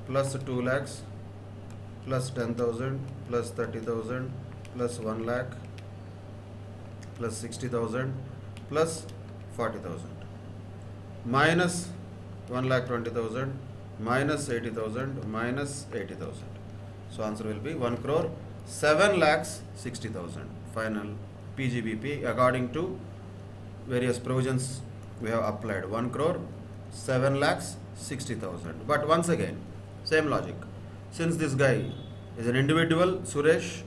plus 2 lakhs plus 10,000 plus 30,000 plus 1 lakh plus 60,000 plus 40,000 minus 1 lakh 20,000 minus 80,000 minus 80,000. So answer will be 1 crore 7 lakhs 60,000. Final PGBP according to various provisions we have applied. 1 crore 7 lakhs 60,000. But once again, same logic. Since this guy is an individual, Suresh,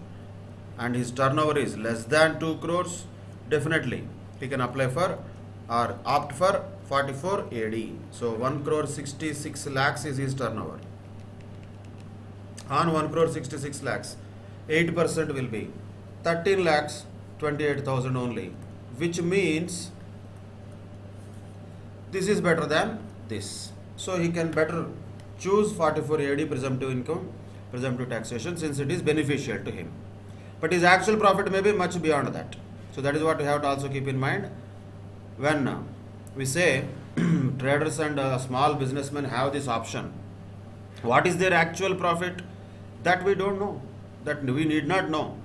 and his turnover is less than 2 crores, definitely he can apply for or opt for 44 AD. So 1 crore 66 lakhs is his turnover. On 1 crore 66 lakhs, 8% will be 13 lakhs 28,000 only, which means this is better than this. So he can better choose 44 AD presumptive income, presumptive taxation, since it is beneficial to him. But his actual profit may be much beyond that. So that is what we have to also keep in mind. When we say traders and small businessmen have this option, what is their actual profit? That we don't know. That we need not know.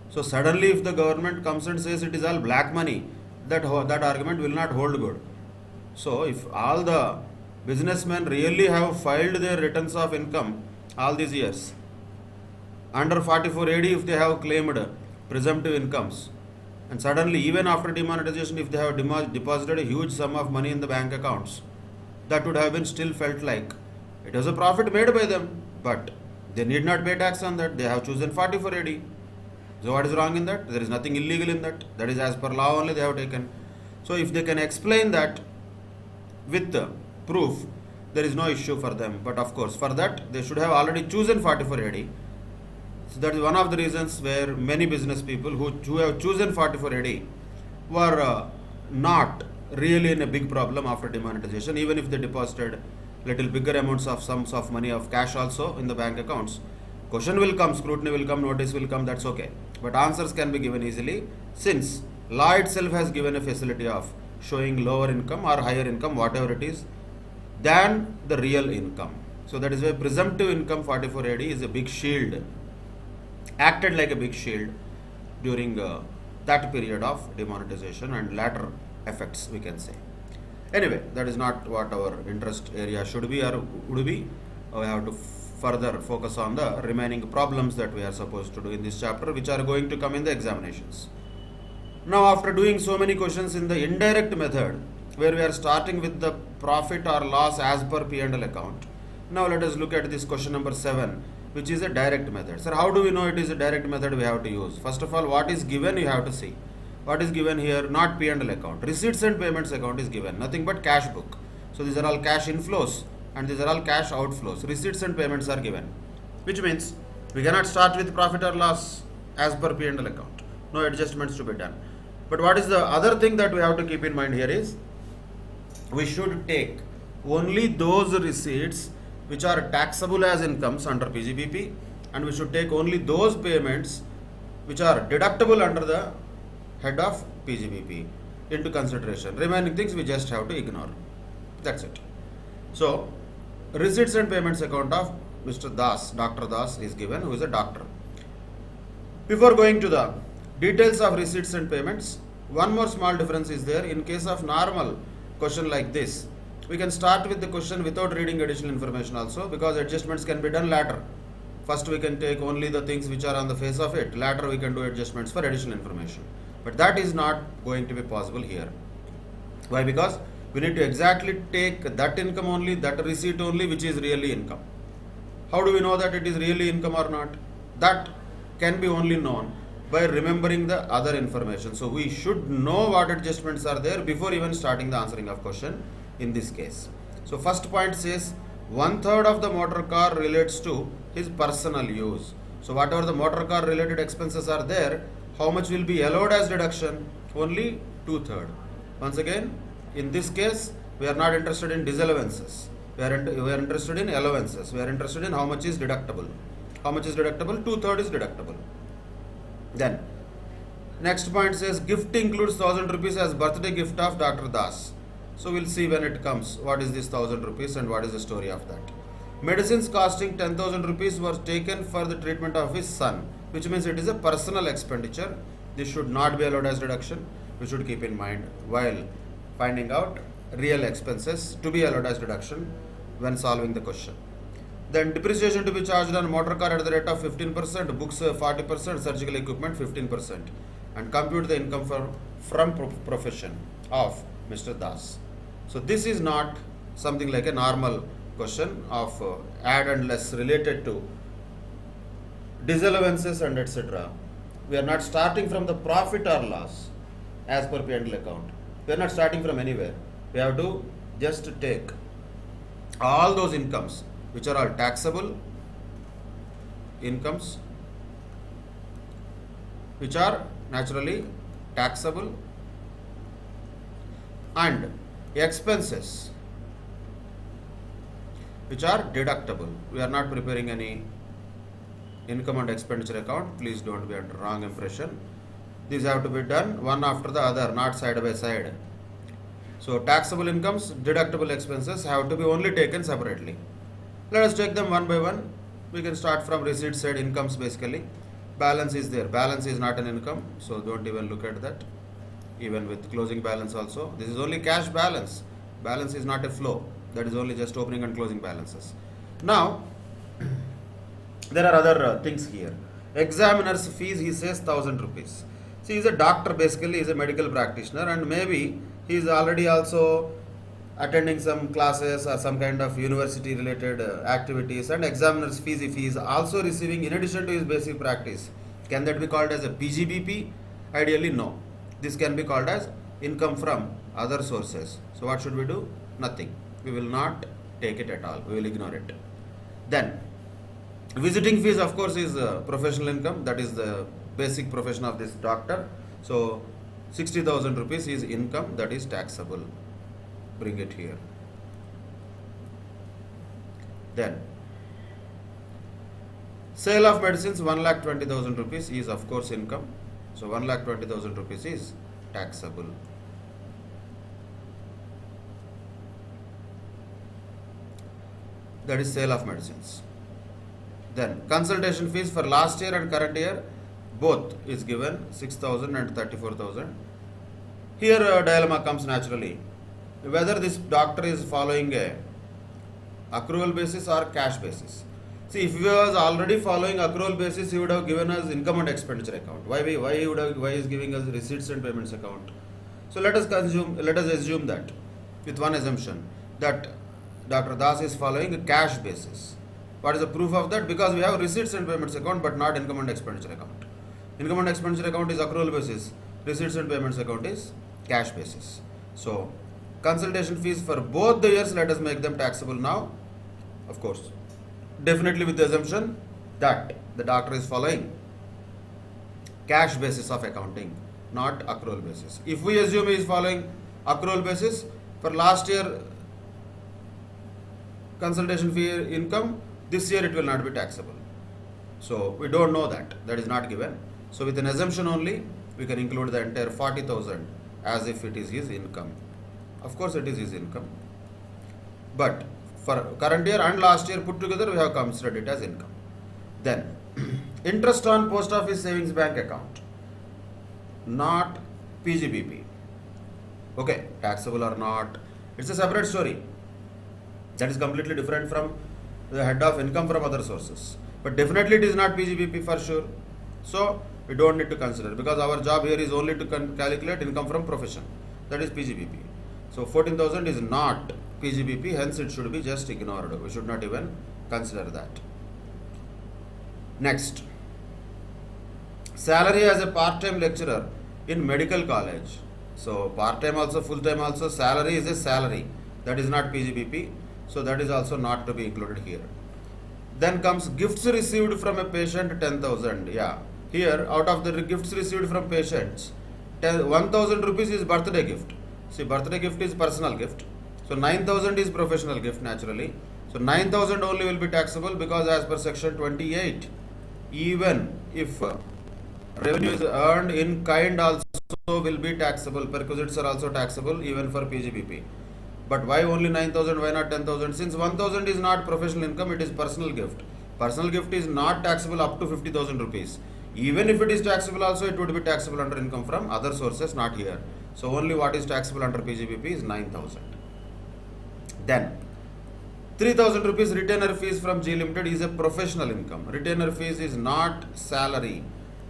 So suddenly if the government comes and says it is all black money, that argument will not hold good. So if all the businessmen really have filed their returns of income all these years, under 44 AD if they have claimed presumptive incomes, and suddenly even after demonetization if they have deposited a huge sum of money in the bank accounts, that would have been still felt like it was a profit made by them, but they need not pay tax on that. They have chosen 44 AD. So what is wrong in that? There is nothing illegal in that. That is as per law only they have taken. So if they can explain that with proof, there is no issue for them. But of course, for that they should have already chosen 44 AD. So that is one of the reasons where many business people who have chosen 44 AD were not really in a big problem after demonetization, even if they deposited little bigger amounts of sums of money of cash also in the bank accounts. Question will come, scrutiny will come, notice will come, that's okay. But answers can be given easily, since law itself has given a facility of showing lower income or higher income, whatever it is, than the real income. So that is why presumptive income 44 AD is a big shield, acted like a big shield during that period of demonetization and latter effects, we can say. Anyway, that is not what our interest area should be or would be. We have to further focus on the remaining problems that we are supposed to do in this chapter, which are going to come in the examinations. Now, after doing so many questions in the indirect method, where we are starting with the profit or loss as per P&L account, now let us look at this question number 7, which is a direct method. Sir, how do we know it is a direct method we have to use? First of all, what is given you have to see. What is given here? Not P&L account. Receipts and payments account is given. Nothing but cash book. So these are all cash inflows and these are all cash outflows. Receipts and payments are given. Which means we cannot start with profit or loss as per P&L account. No adjustments to be done. But what is the other thing that we have to keep in mind here is, we should take only those receipts which are taxable as incomes under PGBP, and we should take only those payments which are deductible under the head of PGBP into consideration. Remaining things we just have to ignore. That's it. So, receipts and payments account of Mr. Das, Dr. Das is given, who is a doctor. Before going to the details of receipts and payments, one more small difference is there. In case of normal question like this, we can start with the question without reading additional information also, because adjustments can be done later. First we can take only the things which are on the face of it. Later we can do adjustments for additional information. But that is not going to be possible here. Why? Because we need to exactly take that income only, that receipt only, which is really income. How do we know that it is really income or not? That can be only known by remembering the other information. So we should know what adjustments are there before even starting the answering of question in this case. So first point says 1/3 of the motor car relates to his personal use. So whatever the motor car related expenses are there, how much will be allowed as deduction? Only 2/3. Once again, in this case, we are not interested in disallowances. We are interested in allowances. We are interested in how much is deductible. How much is deductible? 2/3 is deductible. Then, next point says gift includes 1000 rupees as birthday gift of Dr. Das. So we'll see when it comes what is this 1000 rupees and what is the story of that. Medicines costing 10,000 rupees were taken for the treatment of his son, which means it is a personal expenditure. This should not be allowed as deduction. We should keep in mind while finding out real expenses to be allowed as deduction when solving the question. Then depreciation to be charged on motor car at the rate of 15%, books 40%, surgical equipment 15%, and compute the income from profession of Mr. Das. So this is not something like a normal question of add and less related to disallowances and etc. We are not starting from the profit or loss as per P&L account. We are not starting from anywhere. We have to just take all those incomes which are all taxable incomes, which are naturally taxable, and expenses which are deductible. We are not preparing any income and expenditure account. Please don't be under wrong impression. These have to be done one after the other, not side by side. So taxable incomes, deductible expenses have to be only taken separately. Let us take them one by one. We can start from receipt side, incomes basically. Balance is there. Balance is not an income, so don't even look at that. Even with closing balance also. This is only cash balance. Balance is not a flow. That is only just opening and closing balances. Now, there are other things here. Examiner's fees, he says 1000 rupees. See, he is a doctor basically, he is a medical practitioner, and maybe he is already also attending some classes or some kind of university related activities, and examiner's fees if he is also receiving in addition to his basic practice. Can that be called as a PGBP? Ideally no. This can be called as income from other sources. So what should we do? Nothing. We will not take it at all. We will ignore it. Then visiting fees of course is professional income. That is the basic profession of this doctor. So 60,000 rupees is income that is taxable. Bring it here. Then sale of medicines 1,20,000 rupees is of course income. So 1,20,000 rupees is taxable. That is sale of medicines. Then consultation fees for last year and current year both is given 6,000 and 34,000. Here a dilemma comes naturally. Whether this doctor is following a accrual basis or cash basis. See, if he was already following accrual basis, he would have given us income and expenditure account. Why he is giving us receipts and payments account? So let us assume that with one assumption that Dr. Das is following a cash basis. What is the proof of that? Because we have receipts and payments account but not income and expenditure account. Income and expenditure account is accrual basis. Receipts and payments account is cash basis. So consultation fees for both the years, let us make them taxable now. Of course, definitely with the assumption that the doctor is following cash basis of accounting, not accrual basis. If we assume he is following accrual basis, for last year consultation fee income, this year it will not be taxable. So we don't know that. That is not given. So with an assumption only, we can include the entire 40,000 as if it is his income. Of course, it is his income. But for current year and last year put together, we have considered it as income. Then, interest on post office savings bank account, not PGBP. Okay, taxable or not, it's a separate story. That is completely different from the head of income from other sources. But definitely it is not PGBP for sure. So we don't need to consider, because our job here is only to calculate income from profession. That is PGBP. So 14,000 is not PGBP, hence it should be just ignored. We should not even consider that. Next, salary as a part-time lecturer in medical college. So part-time also, full-time also, salary is a salary. That is not PGBP. So that is also not to be included here. Then comes gifts received from a patient, 10,000. Yeah, here out of the gifts received from patients, 1,000 rupees is birthday gift. See, birthday gift is personal gift. So 9,000 is professional gift naturally. So 9,000 only will be taxable, because as per section 28, even if revenue is earned in kind also will be taxable. Perquisites are also taxable even for PGBP. But why only 9,000? Why not 10,000? Since 1,000 is not professional income, it is personal gift. Personal gift is not taxable up to 50,000 rupees. Even if it is taxable also, it would be taxable under income from other sources, not here. So only what is taxable under PGBP is 9,000. Then 3,000 rupees retainer fees from G Limited is a professional income. Retainer fees is not salary.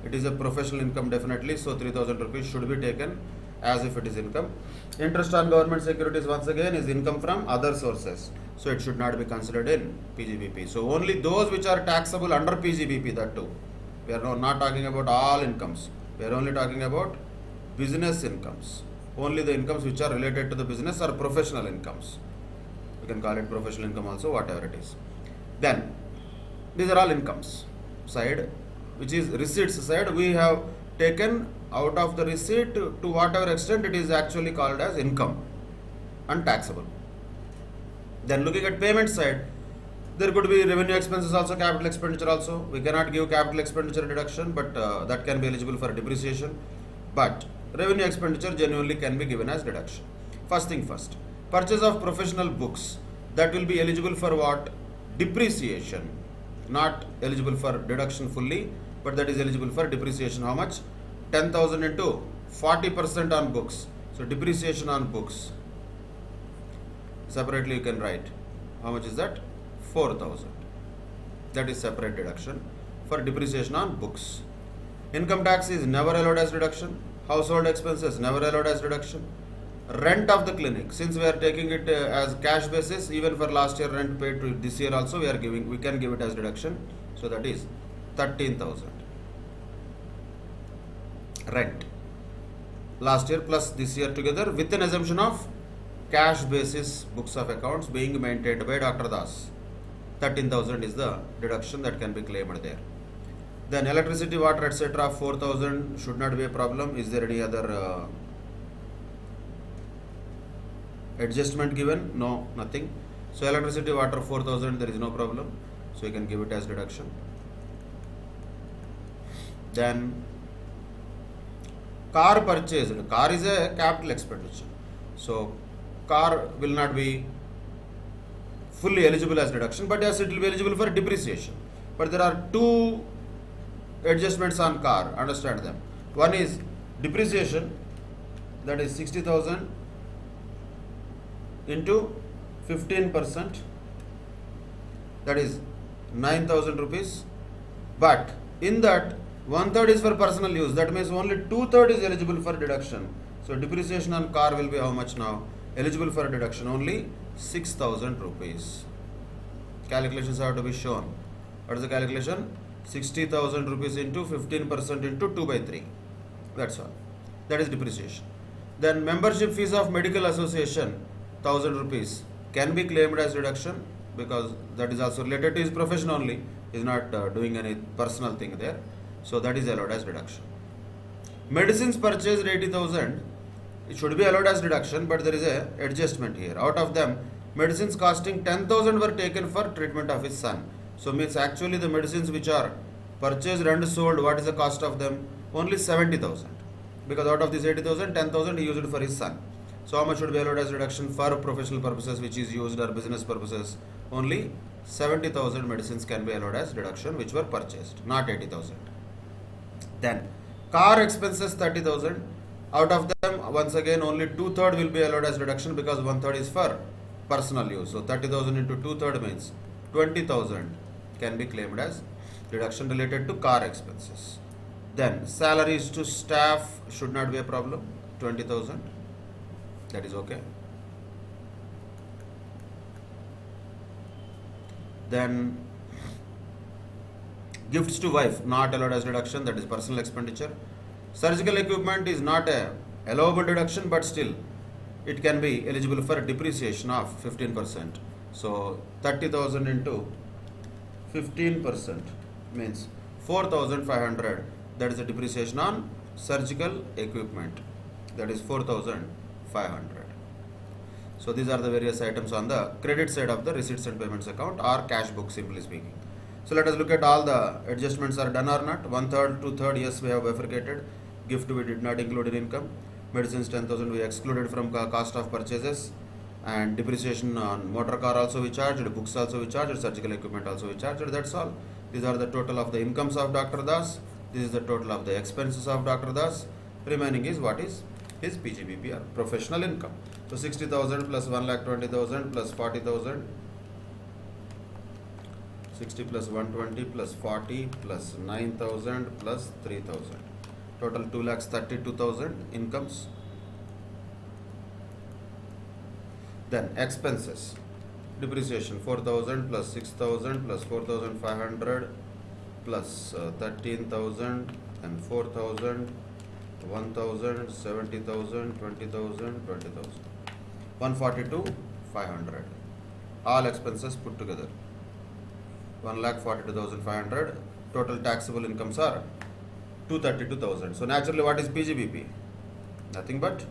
It is a professional income definitely. So 3,000 rupees should be taken as if it is income. Interest on government securities once again is income from other sources. So it should not be considered in PGBP. So only those which are taxable under PGBP, that too. We are not talking about all incomes. We are only talking about business incomes. Only the incomes which are related to the business are professional incomes. We can call it professional income also, whatever it is. Then, these are all incomes side, which is receipts side. We have taken out of the receipt to whatever extent it is actually called as income and taxable. Then looking at payment side, there could be revenue expenses also, capital expenditure also. We cannot give capital expenditure deduction, but that can be eligible for depreciation. But revenue expenditure genuinely can be given as deduction. First thing first, purchase of professional books, that will be eligible for what? Depreciation. Not eligible for deduction fully, but that is eligible for depreciation. How much? 10,000 into 40% on books. So depreciation on books. Separately you can write. How much is that? 4,000. That is separate deduction for depreciation on books. Income tax is never allowed as deduction. Household expenses never allowed as deduction. Rent of the clinic, since we are taking it as cash basis, even for last year rent paid to this year also we can give it as deduction. So that is 13,000. Rent last year plus this year together, with an assumption of cash basis books of accounts being maintained by Dr. Das. 13,000 is the deduction that can be claimed there. Then electricity, water, etc. 4,000 should not be a problem. Is there any other adjustment given? No, nothing. So electricity, water 4,000, there is no problem. So you can give it as deduction. Then car purchased. Car is a capital expenditure. So car will not be fully eligible as deduction, but yes, it will be eligible for depreciation. But there are two adjustments on car, understand them. One is depreciation, that is 60,000 into 15%, that is 9,000 rupees. But in that, 1/3 is for personal use, that means only 2/3 is eligible for deduction. So depreciation on car will be how much now? Eligible for deduction only 6,000 rupees. Calculations have to be shown. What is the calculation? 60,000 rupees into 15% into 2/3. That's all. That is depreciation. Then membership fees of medical association, 1,000 rupees, can be claimed as deduction, because that is also related to his profession only. He is not doing any personal thing there. So that is allowed as deduction. Medicines purchased 80,000, it should be allowed as deduction, but there is a adjustment here. Out of them, medicines costing 10,000 were taken for treatment of his son. So means actually the medicines which are Purchased and sold, what is the cost of them? Only 70,000. Because out of this 80,000, 10,000 he used for his son. So how much should be allowed as reduction for professional purposes which is used or business purposes? Only 70,000 medicines can be allowed as reduction which were purchased, not 80,000. Then car expenses 30,000. Out of them, once again, only 2/3 will be allowed as reduction because 1/3 is for personal use. So 30,000 into 2/3 means 20,000 can be claimed as reduction related to car expenses. Then salaries to staff should not be a problem. 20,000. That is okay. Then gifts to wife not allowed as reduction, that is personal expenditure. Surgical equipment is not a allowable deduction, but still it can be eligible for depreciation of 15%. So 30,000 into 15% means 4,500. That is a depreciation on surgical equipment. That is 4,500. So these are the various items on the credit side of the receipts and payments account or cash book, simply speaking. So let us look at all the adjustments are done or not. 1/3, 2/3, yes, we have bifurcated. Gift we did not include in income. Medicines 10,000 we excluded from cost of purchases. And depreciation on motor car also we charged, books also we charged, surgical equipment also we charged. That's all. These are the total of the incomes of Dr. Das. This is the total of the expenses of Dr. Das. Remaining is what is his PGBP or professional income. So 60,000 plus 1,20,000 plus 40,000. 60 plus 120 plus 40 plus 9,000 plus 3,000. Total 2,32,000 incomes. Then expenses. Depreciation 4,000 plus 6,000 plus 4,500 plus 13,000 and 4,000, 1,000, 70,000, 20,000, 20,000. 142,500. All expenses put together. 1,42,500. Total taxable incomes are 232,000. So naturally, what is PGBP? Nothing but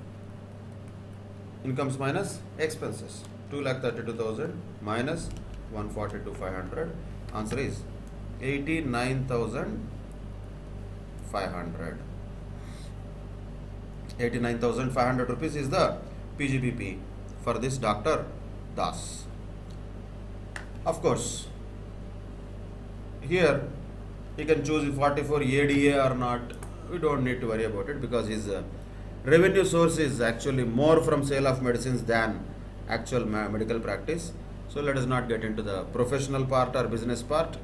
incomes minus expenses. 2,32,000 minus 142,500. Answer is 89,500. 89,500 rupees is the PGBP for this Dr. Das. Of course, here he can choose 44 ADA or not. We don't need to worry about it because his revenue source is actually more from sale of medicines than actual medical practice. So let us not get into the professional part or business part.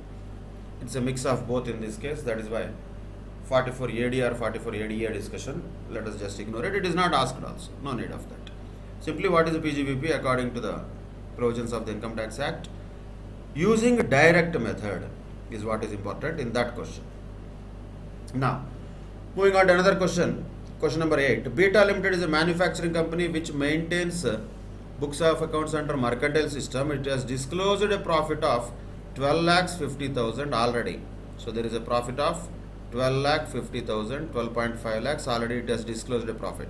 It's a mix of both in this case. That is why 44 AD or 44 ADA discussion, let us just ignore it. It is not asked also. No need of that. Simply what is the PGBP according to the provisions of the Income Tax Act? Using direct method is what is important in that question. Now, moving on to another question. Question number 8. Beta Limited is a manufacturing company which maintains books of accounts under mercantile system. It has disclosed a profit of 12,50,000 already. So there is a profit of 12,50,000, 12.5 lakhs. Already it has disclosed a profit.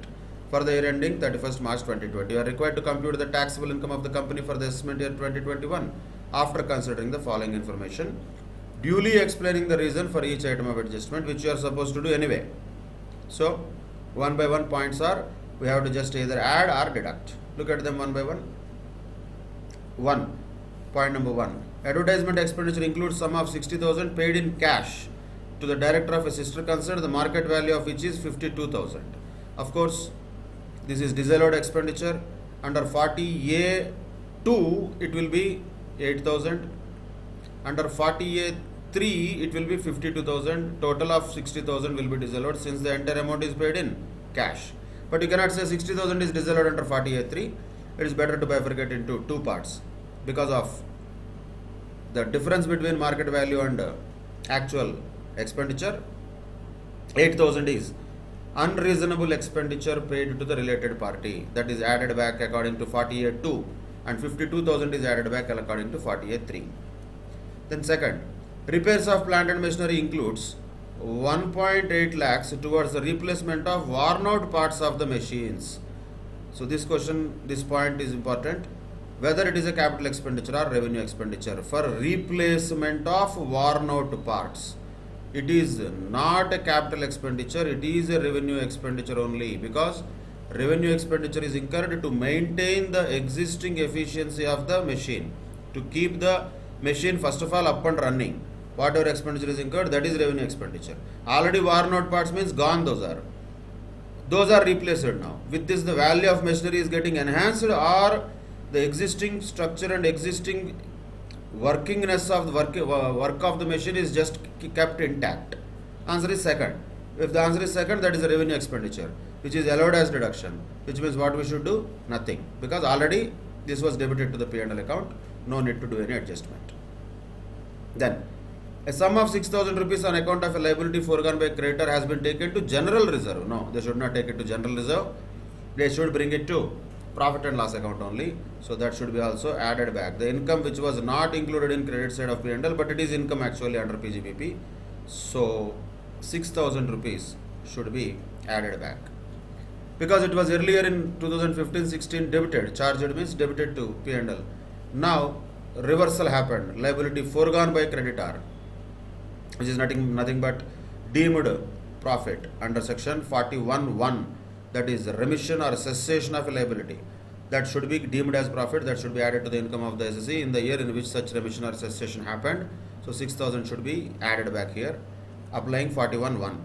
For the year ending 31st March 2020, you are required to compute the taxable income of the company for the assessment year 2021 after considering the following information, duly explaining the reason for each item of adjustment, which you are supposed to do anyway. So, one by one points are, we have to just either add or deduct. Look at them one by one. Point number 1. Advertisement expenditure includes sum of 60,000 paid in cash to the director of a sister concern, the market value of which is 52,000. Of course, this is disallowed expenditure. Under 40A2, it will be 8,000. Under 40A3, it will be 52,000. Total of 60,000 will be disallowed since the entire amount is paid in cash. But you cannot say 60,000 is disallowed under 40A3. It is better to bifurcate into two parts because of the difference between market value and actual expenditure. 8,000 is unreasonable expenditure paid to the related party, that is added back according to 40A2, and 52,000 is added back according to 40A3. Then second, repairs of plant and machinery includes 1.8 lakhs towards the replacement of worn out parts of the machines. So this point is important, whether it is a capital expenditure or revenue expenditure. For replacement of worn out parts, it is not a capital expenditure, it is a revenue expenditure only, because revenue expenditure is incurred to maintain the existing efficiency of the machine, to keep the machine first of all up and running. Whatever expenditure is incurred, that is revenue expenditure. Already worn out parts means gone, those are replaced now. With this, the value of machinery is getting enhanced, or the existing structure and existing workingness of the work of the machine is just kept intact. Answer is second. If the answer is second, that is a revenue expenditure, which is allowed as deduction, which means what we should do? Nothing, because already this was debited to the P&L account, no need to do any adjustment. Then, a sum of 6,000 rupees on account of a liability foregone by creditor has been taken to general reserve. No, they should not take it to general reserve. They should bring it to profit and loss account only. So that should be also added back. The income which was not included in credit side of P&L, but it is income actually under PGBP. So 6,000 rupees should be added back. Because it was earlier in 2015-16 debited, charged means debited to P&L. Now reversal happened. Liability foregone by creditor, which is nothing but deemed profit under section 41(1), that is remission or cessation of a liability. That should be deemed as profit, that should be added to the income of the SSE in the year in which such remission or cessation happened. So 6,000 should be added back here, applying 41(1).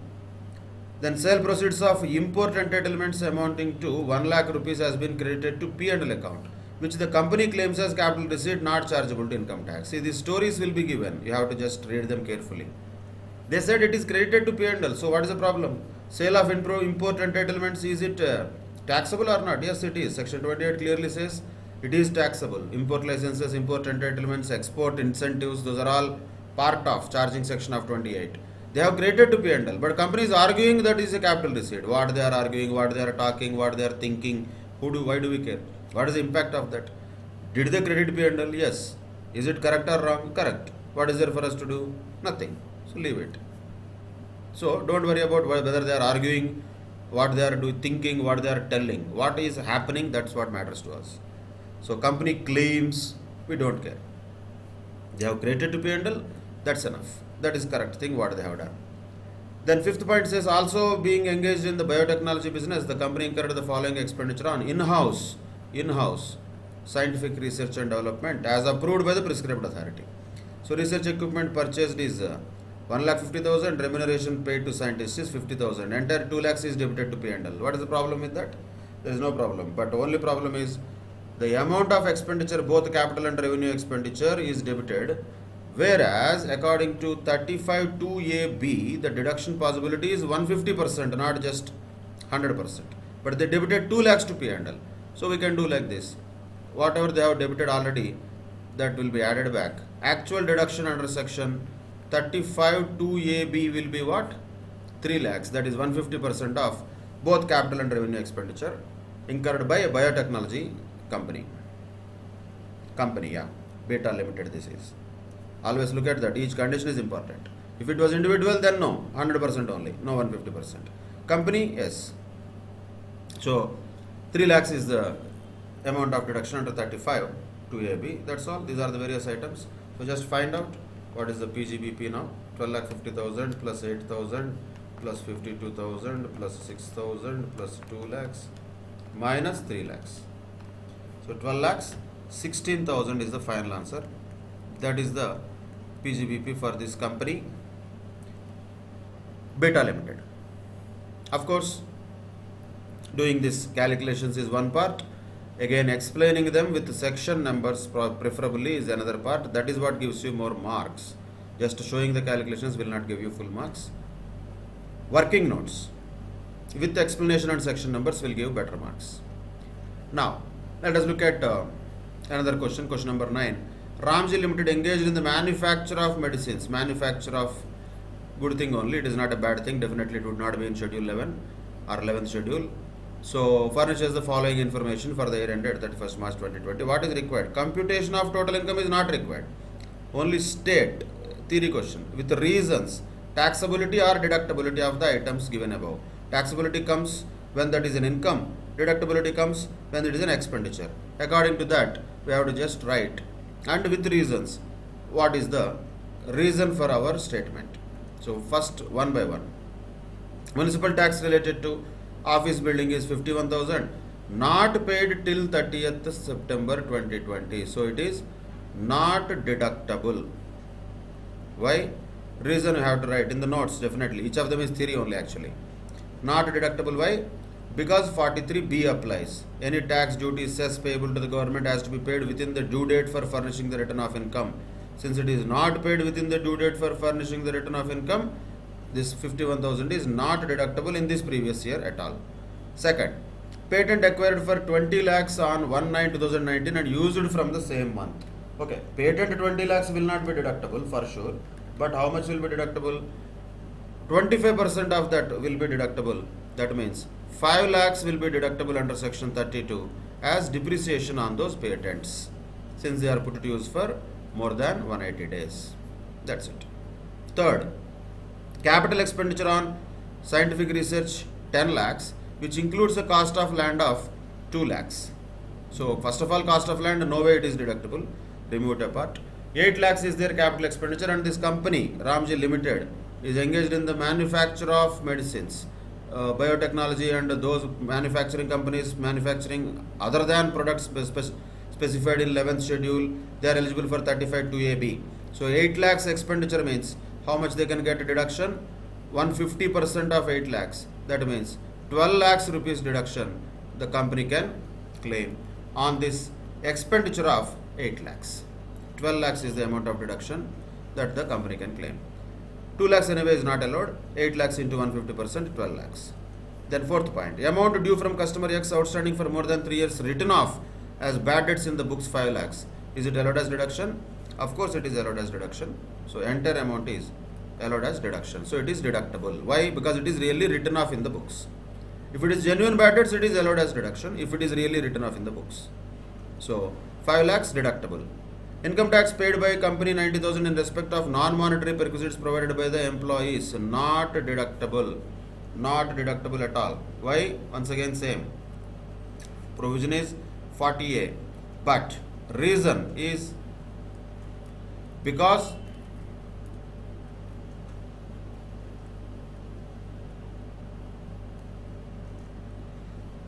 Then sale proceeds of import entitlements amounting to 1 lakh rupees has been credited to P&L account, which the company claims as capital receipt not chargeable to income tax. See, these stories will be given. You have to just read them carefully. They said it is credited to P&L. So what is the problem? Sale of import entitlements, is it taxable or not? Yes, it is. Section 28 clearly says it is taxable. Import licenses, import entitlements, export incentives, those are all part of charging section of 28. They have credited to P&L, but company is arguing that is a capital receipt. What they are arguing, what they are talking, what they are thinking, why do we care? What is the impact of that? Did they credit P&L? Yes. Is it correct or wrong? Correct. What is there for us to do? Nothing. So leave it. So don't worry about whether they are arguing, what they are thinking, what they are telling. What is happening, that's what matters to us. So company claims, we don't care. They have credited to P&L, that's enough. That is correct thing what they have done. Then fifth point says, also being engaged in the biotechnology business, the company incurred the following expenditure on in-house scientific research and development as approved by the prescribed authority. So research equipment purchased is 1,50,000, remuneration paid to scientists is 50,000. Entire 2 lakhs is debited to P&L. What is the problem with that? There is no problem. But the only problem is the amount of expenditure, both capital and revenue expenditure, is debited. Whereas according to 35(2)(a)(b), the deduction possibility is 150%, not just 100%. But they debited 2 lakhs to P&L. So we can do like this. Whatever they have debited already, that will be added back. Actual deduction under section 35(2)(a)(b) will be what? 3 lakhs. That is 150% of both capital and revenue expenditure incurred by a biotechnology company. Beta Limited this is. Always look at that. Each condition is important. If it was individual, then no, 100% only, no 150%. Company, yes. So 3 lakhs is the amount of deduction under 35(2)(a)(b). That's all. These are the various items. So just find out what is the PGBP now. 12,50,000 plus 8,000 plus 52,000 plus 6,000 plus 2 lakhs minus 3 lakhs. So 12 lakhs, 16,000 is the final answer. That is the PGBP for this company, Beta Limited. Of course, doing this calculations is one part. Again, explaining them with section numbers preferably is another part. That is what gives you more marks. Just showing the calculations will not give you full marks. Working notes with explanation and section numbers will give better marks. Now, let us look at another question, question number 9. Ramji Limited engaged in the manufacture of medicines. Manufacture of, good thing only, it is not a bad thing. Definitely it would not be in schedule 11 or 11th schedule. So furnishes the following information for the year ended 31st March 2020. What is required? Computation of total income is not required. Only state, theory question, with the reasons, taxability or deductibility of the items given above. Taxability comes when that is an income. Deductibility comes when it is an expenditure. According to that, we have to just write. And with reasons, what is the reason for our statement? So first, one by one. Municipal tax related to office building is 51,000, not paid till 30th September 2020. So it is not deductible. Why? Reason you have to write in the notes definitely. Each of them is theory only actually. Not deductible. Why? Because 43B applies. Any tax, duty, cess payable to the government has to be paid within the due date for furnishing the return of income. Since it is not paid within the due date for furnishing the return of income, this 51,000 is not deductible in this previous year at all. Second, patent acquired for 20 lakhs on 1/9/2019 and used from the same month. Okay, patent 20 lakhs will not be deductible for sure, but how much will be deductible? 25% of that will be deductible. That means 5 lakhs will be deductible under section 32 as depreciation on those patents, since they are put to use for more than 180 days. That's it. Third, capital expenditure on scientific research 10 lakhs, which includes the cost of land of 2 lakhs. So first of all, cost of land, no way it is deductible. Remove it apart. 8 lakhs is their capital expenditure, and this company, Ramji Limited, is engaged in the manufacture of medicines, biotechnology, and those manufacturing companies manufacturing other than products specified in 11th schedule, they are eligible for 35 2AB. So 8 lakhs expenditure means how much they can get a deduction? 150% of 8 lakhs. That means 12 lakhs rupees deduction the company can claim on this expenditure of 8 lakhs. 12 lakhs is the amount of deduction that the company can claim. 2 lakhs anyway is not allowed. 8 lakhs into 150%, 12 lakhs. Then fourth point, amount due from customer X outstanding for more than 3 years written off as bad debts in the books 5 lakhs. Is it allowed as deduction? Of course it is allowed as deduction. So entire amount is allowed as deduction. So it is deductible. Why? Because it is really written off in the books. If it is genuine bad debts, it is allowed as deduction. If it is really written off in the books. So 5 lakhs deductible. Income tax paid by company 90,000 in respect of non-monetary perquisites provided by the employees, not deductible. Not deductible at all. Why? Once again same. Provision is 40A. But reason is because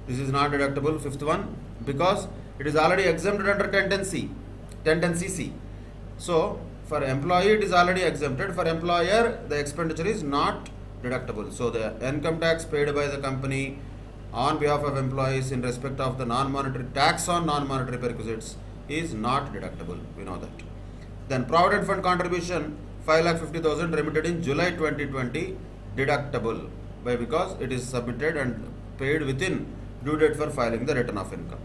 this is not deductible. Fifth one, because it is already exempted under 1010cc. So for employee it is already exempted. For employer the expenditure is not deductible. So the income tax paid by the company on behalf of employees in respect of the non-monetary tax on non-monetary perquisites is not deductible. We know that. Then Provident Fund contribution 5,50,000 remitted in July 2020 deductible by because it is submitted and paid within due date for filing the return of income.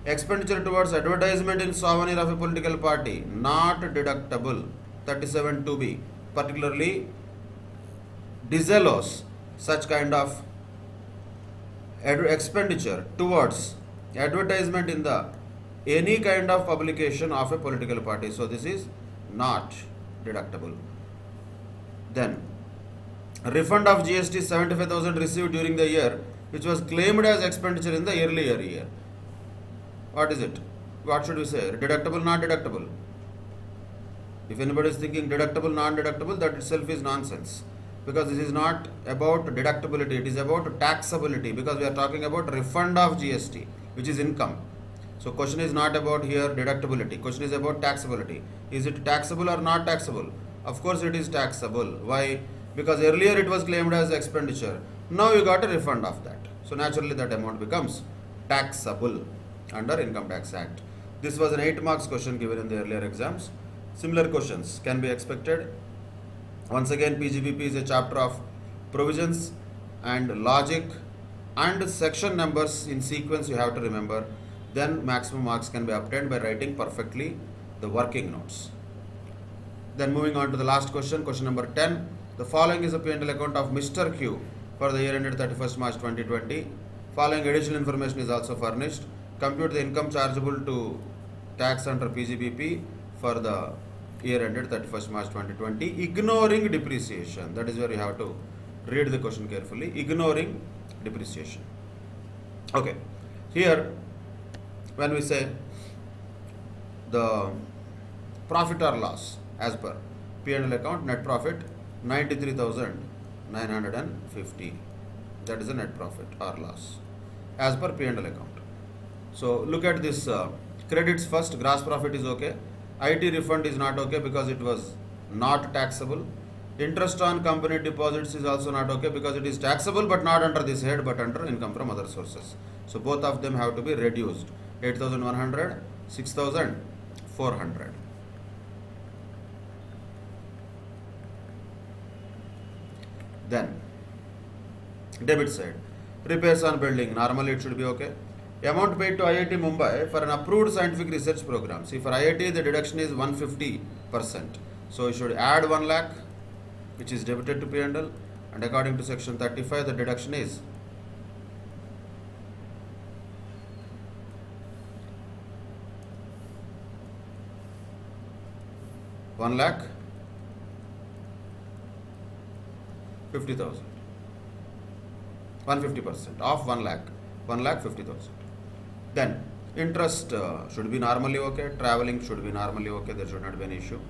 Expenditure towards advertisement in souvenir of a political party not deductible 37 2B, particularly disallows such kind of expenditure towards advertisement in the any kind of publication of a political party. So this is not deductible. Then refund of GST 75,000 received during the year which was claimed as expenditure in the earlier year. What is it? What should we say? Deductible, not deductible? If anybody is thinking deductible, non-deductible, that itself is nonsense. Because this is not about deductibility, it is about taxability, because we are talking about refund of GST, which is income. So question is not about here deductibility, question is about taxability. Is it taxable or not taxable? Of course it is taxable. Why? Because earlier it was claimed as expenditure. Now you got a refund of that. So naturally that amount becomes taxable under Income Tax Act. This was an 8 marks question given in the earlier exams. Similar questions can be expected. Once again, PGBP is a chapter of provisions and logic and section numbers in sequence you have to remember. Then maximum marks can be obtained by writing perfectly the working notes. Then moving on to the last question, question number 10. The following is a P&L account of Mr. Q for the year ended 31st March 2020. Following additional information is also furnished. Compute the income chargeable to tax under PGBP for the year ended 31st March 2020, ignoring depreciation. That is where you have to read the question carefully. Ignoring depreciation. Okay. Here, when we say the profit or loss as per P&L account, net profit 93,950. That is a net profit or loss as per P&L account. So look at this credits first. Gross profit is okay. IT refund is not okay because it was not taxable. Interest on company deposits is also not okay because it is taxable but not under this head but under income from other sources. So both of them have to be reduced. 8,100, 6,400. Then debit side, repairs on building, normally it should be okay. Amount paid to IIT Mumbai for an approved scientific research program. See, for IIT the deduction is 150%. So you should add 1 lakh, which is debited to P&L, and according to section 35 the deduction is 1,50,000. 150% of 1 lakh, 1,50,000. Then interest should be normally okay, traveling should be normally okay, there should not be an issue.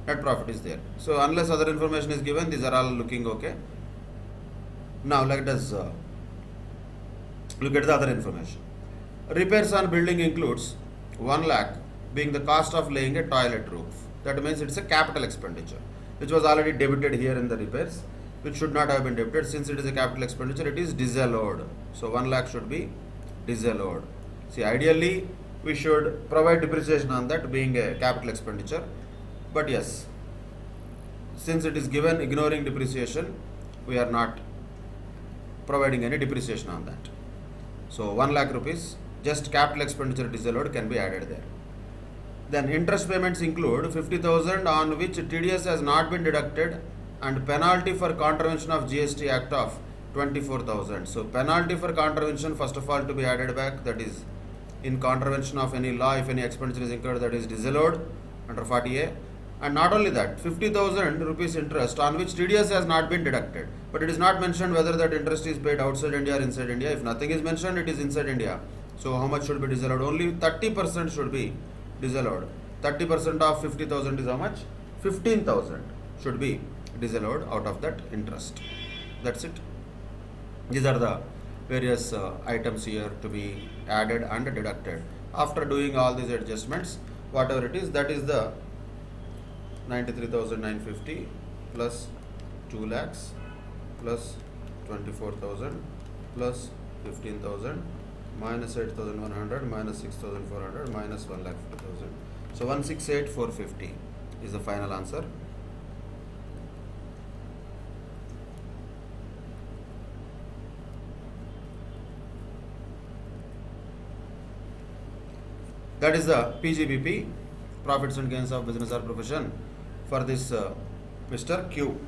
Net profit is there. So unless other information is given, these are all looking okay. Now let us look at the other information. Repairs on building includes 1 lakh being the cost of laying a toilet roof. That means it's a capital expenditure, which was already debited here in the repairs, which should not have been debited. Since it is a capital expenditure, it is disallowed. So 1 lakh should be disallowed. See, ideally we should provide depreciation on that being a capital expenditure, but yes, since it is given ignoring depreciation, we are not providing any depreciation on that. So 1 lakh rupees, just capital expenditure disallowed, can be added there. Then interest payments include 50,000 on which TDS has not been deducted, and penalty for contravention of GST Act of 24,000. So penalty for contravention, first of all, to be added back, that is in contravention of any law, if any expenditure is incurred, that is disallowed under 40A. And not only that, 50,000 rupees interest on which TDS has not been deducted, but it is not mentioned whether that interest is paid outside India or inside India. If nothing is mentioned, it is inside India. So how much should be disallowed? Only 30% should be disallowed. 30% of 50,000 is how much? 15,000 should be disallowed out of that interest. That's it. These are the various items here to be added and deducted. After doing all these adjustments, whatever it is, that is the 93,950 plus 2 lakhs plus 24,000 plus 15,000 minus 8,100 minus 6,400 minus 1,50,000. So 168,450 is the final answer. That is the PGBP, profits and gains of business or profession, for this Mr. Q.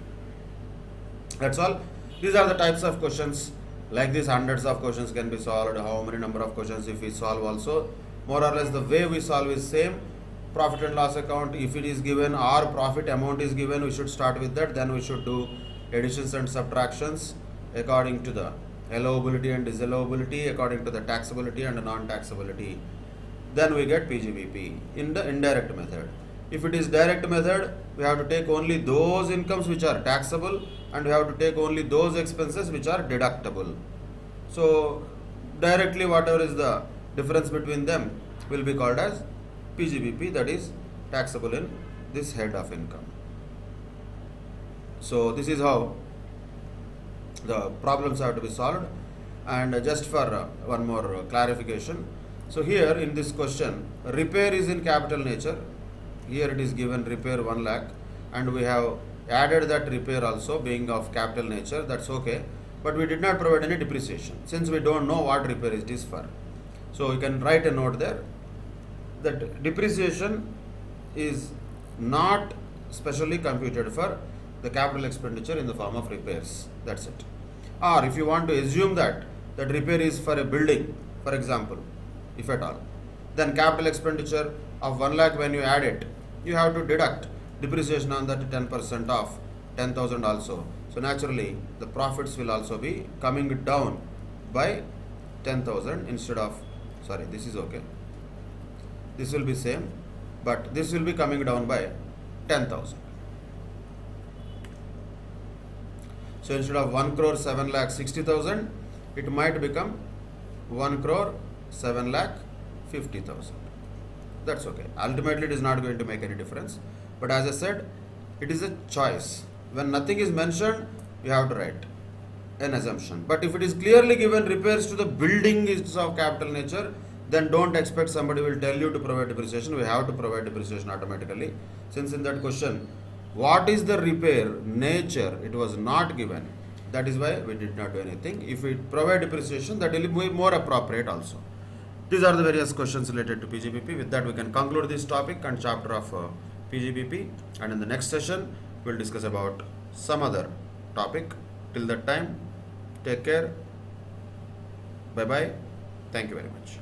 That's all. These are the types of questions. Like this, hundreds of questions can be solved. How many number of questions if we solve also? More or less the way we solve is same. Profit and loss account, if it is given or profit amount is given, we should start with that. Then we should do additions and subtractions according to the allowability and disallowability, according to the taxability and non-taxability. Then we get PGBP in the indirect method. If it is direct method, we have to take only those incomes which are taxable, and we have to take only those expenses which are deductible. So directly whatever is the difference between them will be called as PGBP, that is taxable in this head of income. So this is how the problems have to be solved. And just for one more clarification, so here in this question, repair is in capital nature. Here it is given repair 1 lakh, and we have added that repair also being of capital nature. That's okay, but we did not provide any depreciation since we don't know what repair it is for. So you can write a note there that depreciation is not specially computed for the capital expenditure in the form of repairs. That's it. Or if you want to assume that repair is for a building, for example, if at all, then capital expenditure of 1 lakh, when you add it, you have to deduct depreciation on that 10% of 10,000 also. So naturally the profits will also be coming down by 10,000 instead of, sorry, this is okay, this will be same, but this will be coming down by 10,000. So instead of 1 crore 7 lakh 60,000, it might become 1 crore 7 lakh 50,000. That's okay. Ultimately, it is not going to make any difference. But as I said, it is a choice. When nothing is mentioned, you have to write an assumption. But if it is clearly given repairs to the building is of capital nature, then don't expect somebody will tell you to provide depreciation. We have to provide depreciation automatically. Since in that question, what is the repair nature, it was not given. That is why we did not do anything. If we provide depreciation, that will be more appropriate also. These are the various questions related to PGBP. With that, we can conclude this topic and chapter of PGBP. And in the next session, we'll discuss about some other topic. Till that time, take care. Bye bye. Thank you very much.